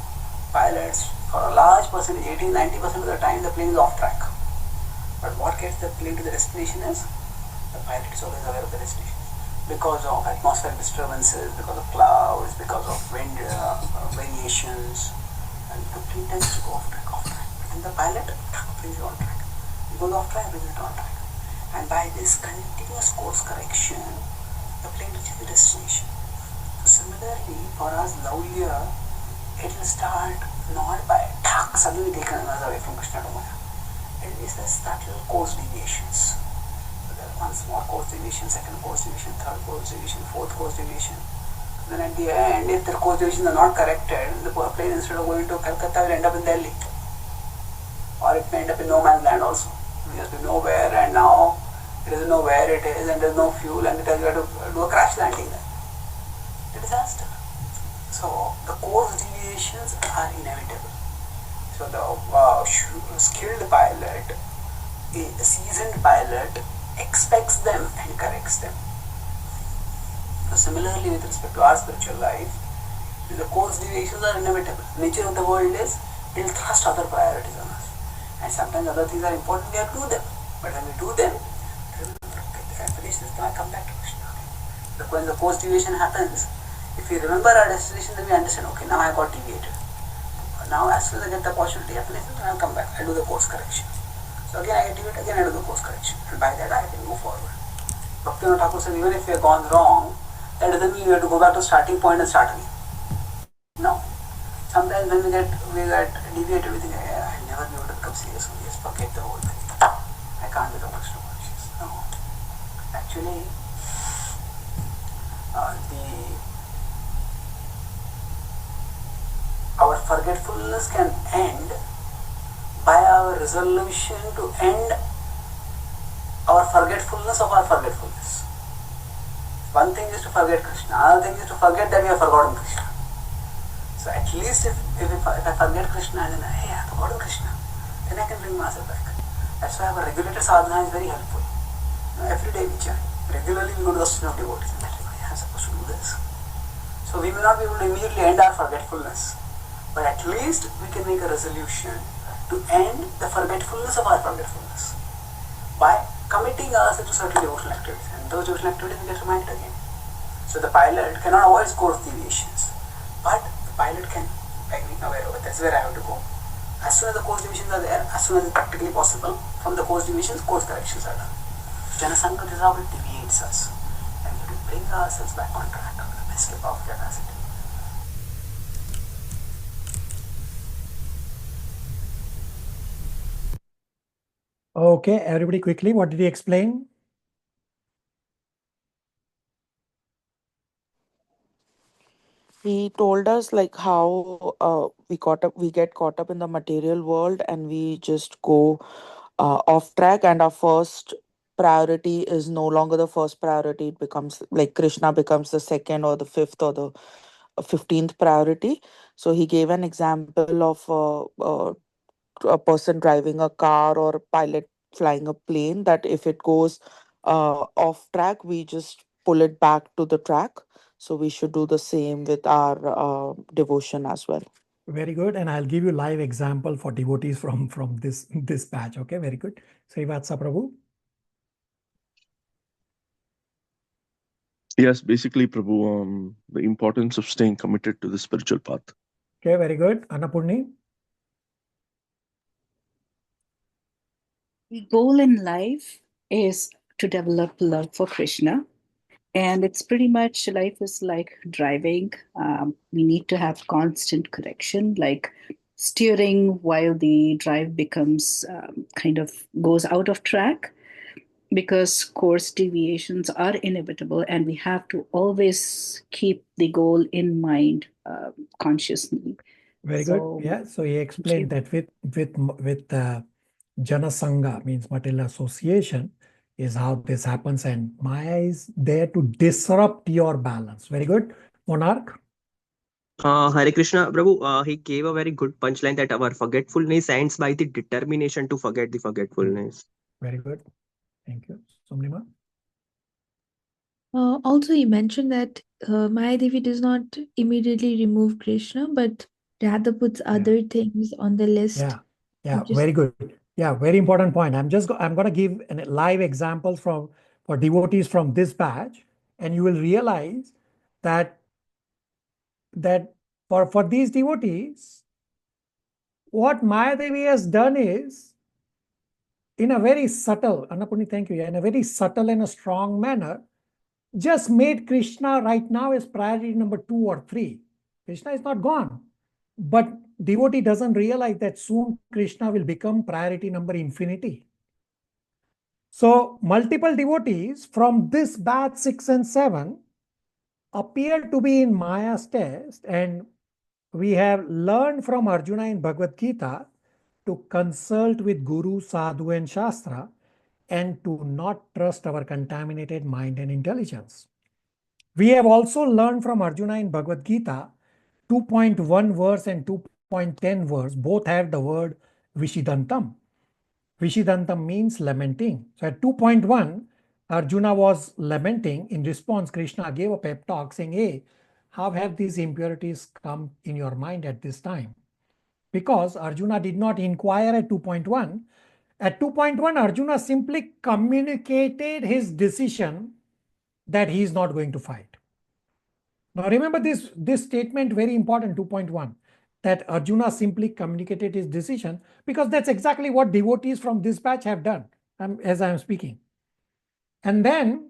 pilots, for a large percentage, 80-90% of the time, the plane is off track. But what gets the plane to the destination is the pilot is always aware of the destination. Because of atmospheric disturbances, because of clouds, because of wind variations, and the plane tends to go off track. But then the pilot brings it on track. It goes off track, brings it on track. And by this continuous course correction, the plane reaches the destination. So similarly, for us, Laulya, it will start not by suddenly taking us away from Krishna to Maya. It is the subtle course deviations. So there are one small course deviation, second course deviation, third course deviation, fourth course deviation. Then at the end, if the course deviations are not corrected, the plane instead of going to Calcutta will end up in Delhi. Or it may end up in no man's land also. We have to be nowhere, and now it doesn't know where it is, and there's no fuel, and it tells you to do a crash landing there. A disaster. So the course deviations are inevitable. So the skilled pilot, a seasoned pilot, expects them and corrects them. So similarly, with respect to our spiritual life, the course deviations are inevitable. Nature of the world is it will thrust other priorities on us, and sometimes other things are important. We have to do them, but when we do them, I finish this. Now I come back to Krishna. When the course deviation happens, if we remember our destination, then we understand. Okay, now I got deviated. Now, as soon as I get the opportunity, I finish it, then I'll come back. I do the course correction. So again, I get deviated. Again, I do the course correction, and by that I can move forward. Bhaktivinoda Thakur said, even if we have gone wrong, that doesn't mean we have to go back to starting point and start again. No. Sometimes when we get deviated, we think, I'll never be able to become serious. We just forget the whole thing. I can't become Krishna conscious. No. Actually, our forgetfulness can end by our resolution to end our forgetfulness of our forgetfulness. One thing is to forget Krishna, another thing is to forget that we have forgotten Krishna. So at least if I forget Krishna and then hey, I have forgotten Krishna, then I can bring myself back. That's why our regulated sadhana is very helpful. Every day we chant. Regularly we go to the stream of devotees and I'm supposed to do this. So we may not be able to immediately end our forgetfulness, but at least we can make a resolution to end the forgetfulness of our forgetfulness by committing ourselves to certain devotional activities, and those devotional activities we get reminded again. So the pilot cannot avoid course deviations, but the pilot can be aware of it. That's where I have to go. As soon as the course deviations are there, as soon as it's practically possible, from the course deviations, course corrections are done. Janasanga, this is how it deviates us, and we have to bring ourselves back on track to the best of our capacity. Okay, everybody quickly, what did he explain? He told us like how we get caught up in the material world and we just go off track, and our first priority is no longer the first priority. It becomes like Krishna becomes the second or the fifth or the 15th priority. So he gave an example of a person driving a car or a pilot flying a plane, that if it goes off track, we just pull it back to the track. So we should do the same with our devotion as well. Very good. And I'll give you live example for devotees from this batch. Okay, very good. Srivatsa Prabhu. Yes, basically, Prabhu, the importance of staying committed to the spiritual path. Okay, very good. Annapurni. The goal in life is to develop love for Krishna. And it's pretty much life is like driving. We need to have constant correction, like steering while the drive becomes kind of goes out of track, because course deviations are inevitable, and we have to always keep the goal in mind consciously. Very So, good. Yeah. So he explained that with Janasanga, means material association, is how this happens, and Maya is there to disrupt your balance. Very good. Monarch. Hare Krishna, Prabhu, he gave a very good punchline that our forgetfulness ends by the determination to forget the forgetfulness. Very good. Thank you. Somnima. Also, he mentioned that Mahadevi does not immediately remove Krishna, but rather puts other things on the list. Yeah, very good. Yeah, very important point. I'm going to give live examples for devotees from this batch, and you will realize that for these devotees, what Mayadevi has done is, in a very subtle, Annapurni, thank you, in a very subtle and a strong manner, just made Krishna right now as priority number 2 or 3. Krishna is not gone. But devotee doesn't realize that soon Krishna will become priority number infinity. So multiple devotees from this batch 6 and 7 appear to be in Maya's test, and we have learned from Arjuna in Bhagavad Gita to consult with Guru, Sadhu and Shastra, and to not trust our contaminated mind and intelligence. We have also learned from Arjuna in Bhagavad Gita, 2.1 verse and 2.10 verse, both have the word Vishidantam. Vishidantam means lamenting. So at 2.1, Arjuna was lamenting. In response, Krishna gave a pep talk saying, hey, how have these impurities come in your mind at this time? Because Arjuna did not inquire at 2.1. At 2.1, Arjuna simply communicated his decision that he is not going to fight. Now remember this statement, very important, 2.1, that Arjuna simply communicated his decision, because that's exactly what devotees from this batch have done as I am speaking. And then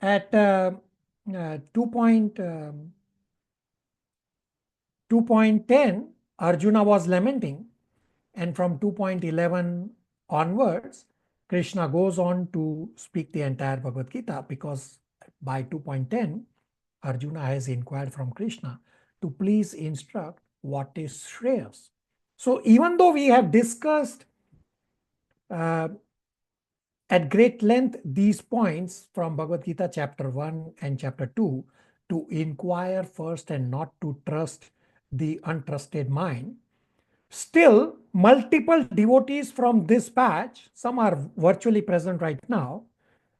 at 2.10, Arjuna was lamenting, and from 2.11 onwards, Krishna goes on to speak the entire Bhagavad Gita, because by 2.10, Arjuna has inquired from Krishna to please instruct what is Shreyas. So even though we have discussed at great length these points from Bhagavad Gita chapter 1 and chapter 2, to inquire first and not to trust the untrusted mind, still multiple devotees from this batch, some are virtually present right now,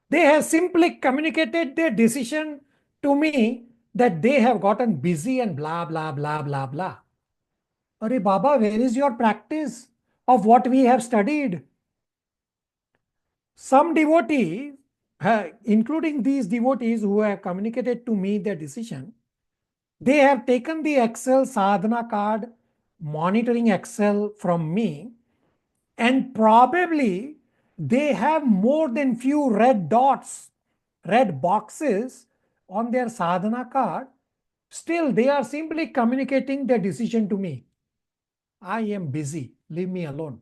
they have simply communicated their decision to me that they have gotten busy and blah, blah, blah, blah, blah. Arey Baba, where is your practice of what we have studied? Some devotees, including these devotees who have communicated to me their decision, they have taken the Excel sadhana card, monitoring Excel from me, and probably they have more than few red dots, red boxes on their sadhana card. Still, they are simply communicating their decision to me. I am busy, leave me alone.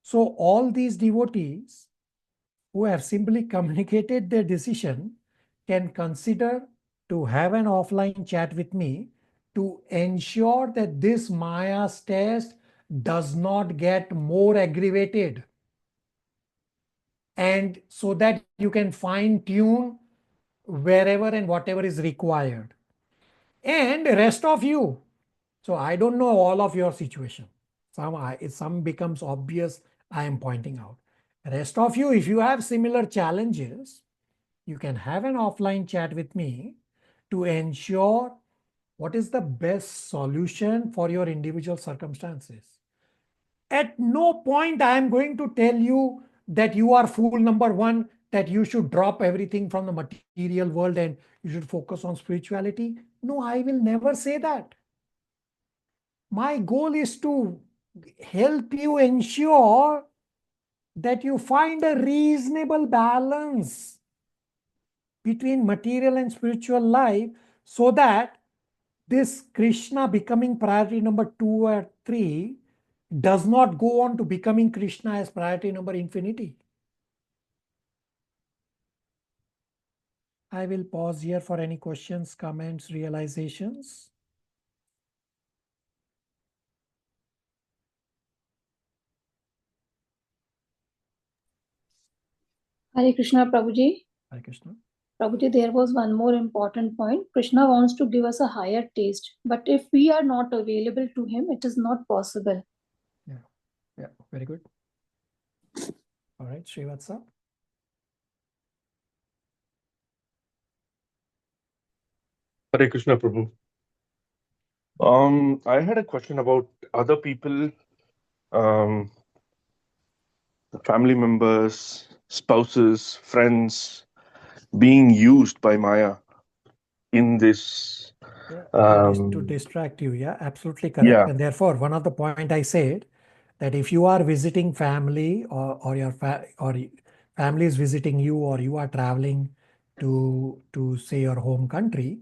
So all these devotees who have simply communicated their decision can consider to have an offline chat with me to ensure that this Maya's test does not get more aggravated, and so that you can fine tune wherever and whatever is required. And rest of you, so I don't know all of your situation. Some becomes obvious, I am pointing out. Rest of you, if you have similar challenges, you can have an offline chat with me to ensure what is the best solution for your individual circumstances. At no point I am going to tell you that you are fool number one, that you should drop everything from the material world and you should focus on spirituality. No, I will never say that. My goal is to help you ensure that you find a reasonable balance between material and spiritual life, so that this Krishna becoming priority number 2 or 3 does not go on to becoming Krishna as priority number infinity. I will pause here for any questions, comments, realizations. Hare Krishna, Prabhuji. Hare Krishna. Prabhuji, there was one more important point. Krishna wants to give us a higher taste, but if we are not available to him, it is not possible. Yeah, very good. All right, Srivatsa. Hare Krishna, Prabhu. I had a question about other people, the family members, spouses, friends being used by Maya in this. To distract you, yeah, absolutely correct. Yeah. And therefore, one of the point I said that if you are visiting family, or your family is visiting you, or you are traveling to say your home country,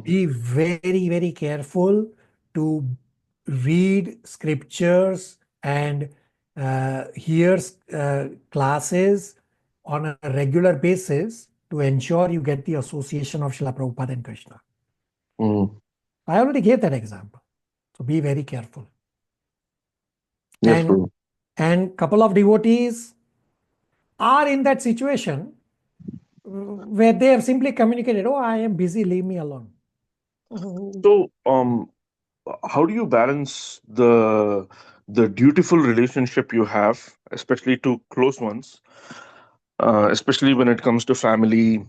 be very, very careful to read scriptures and hear classes on a regular basis to ensure you get the association of Srila Prabhupada and Krishna. I already gave that example. So be very careful. Yes, And Prabhu. And couple of devotees are in that situation where they have simply communicated, oh, I am busy, leave me alone. So, how do you balance the dutiful relationship you have, especially to close ones, especially when it comes to family?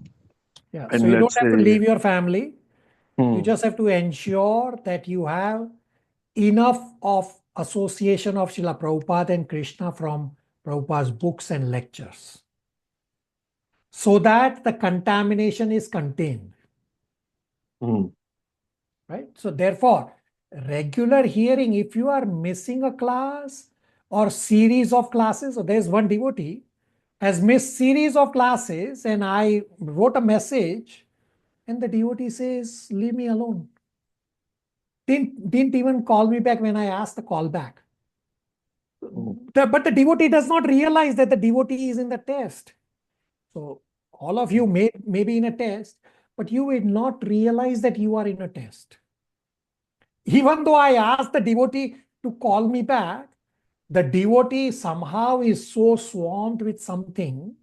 Yeah, And so you don't let's have to say, leave your family. You Hmm. just have to ensure that you have enough of association of Srila Prabhupada and Krishna from Prabhupada's books and lectures, so that the contamination is contained. Hmm. Right? So therefore, regular hearing, if you are missing a class or series of classes, so there's one devotee has missed series of classes, and I wrote a message, and the devotee says, leave me alone. Didn't even call me back when I asked the call back. But the devotee does not realize that the devotee is in the test. So all of you may be in a test, but you will not realize that you are in a test. Even though I asked the devotee to call me back, the devotee somehow is so swamped with something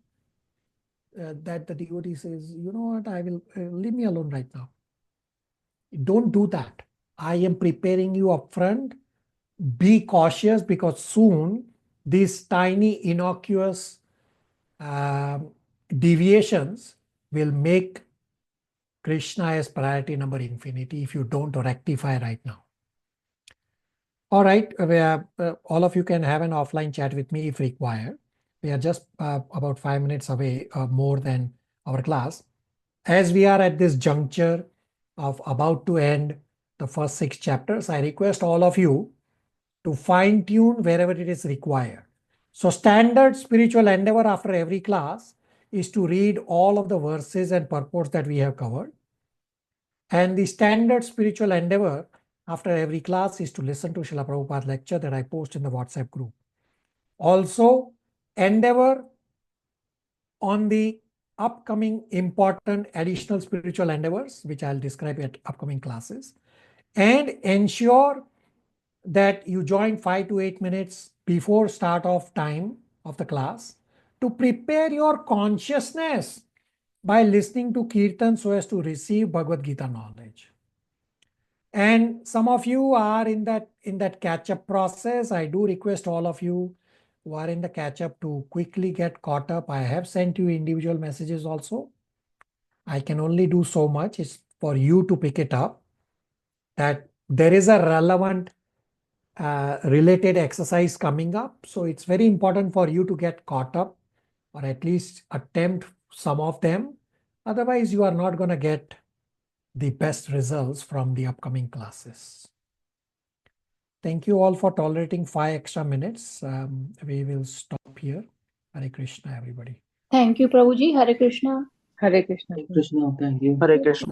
that the devotee says, you know what, I will leave me alone right now. Don't do that. I am preparing you upfront. Be cautious, because soon these tiny innocuous deviations will make Krishna as priority number infinity if you don't rectify right now. All right, all of you can have an offline chat with me if required. We are just about 5 minutes away, more than our class. As we are at this juncture of about to end the first 6 chapters, I request all of you to fine tune wherever it is required. So standard spiritual endeavor after every class is to read all of the verses and purports that we have covered. And the standard spiritual endeavor after every class is to listen to Srila Prabhupada lecture that I post in the WhatsApp group. Also, endeavor on the upcoming important additional spiritual endeavors, which I'll describe at upcoming classes, and ensure that you join 5 to 8 minutes before start of time of the class to prepare your consciousness by listening to Kirtan so as to receive Bhagavad Gita knowledge. And some of you are in that catch-up process. I do request all of you who are in the catch-up to quickly get caught up. I have sent you individual messages also. I can only do so much. It's for you to pick it up, that there is a relevant related exercise coming up. So it's very important for you to get caught up, or at least attempt some of them. Otherwise, you are not going to get the best results from the upcoming classes. Thank you all for tolerating 5 extra minutes. We will stop here. Hare Krishna, everybody. Thank you, Prabhuji. Hare Krishna. Hare Krishna. Krishna, thank you. Hare Krishna.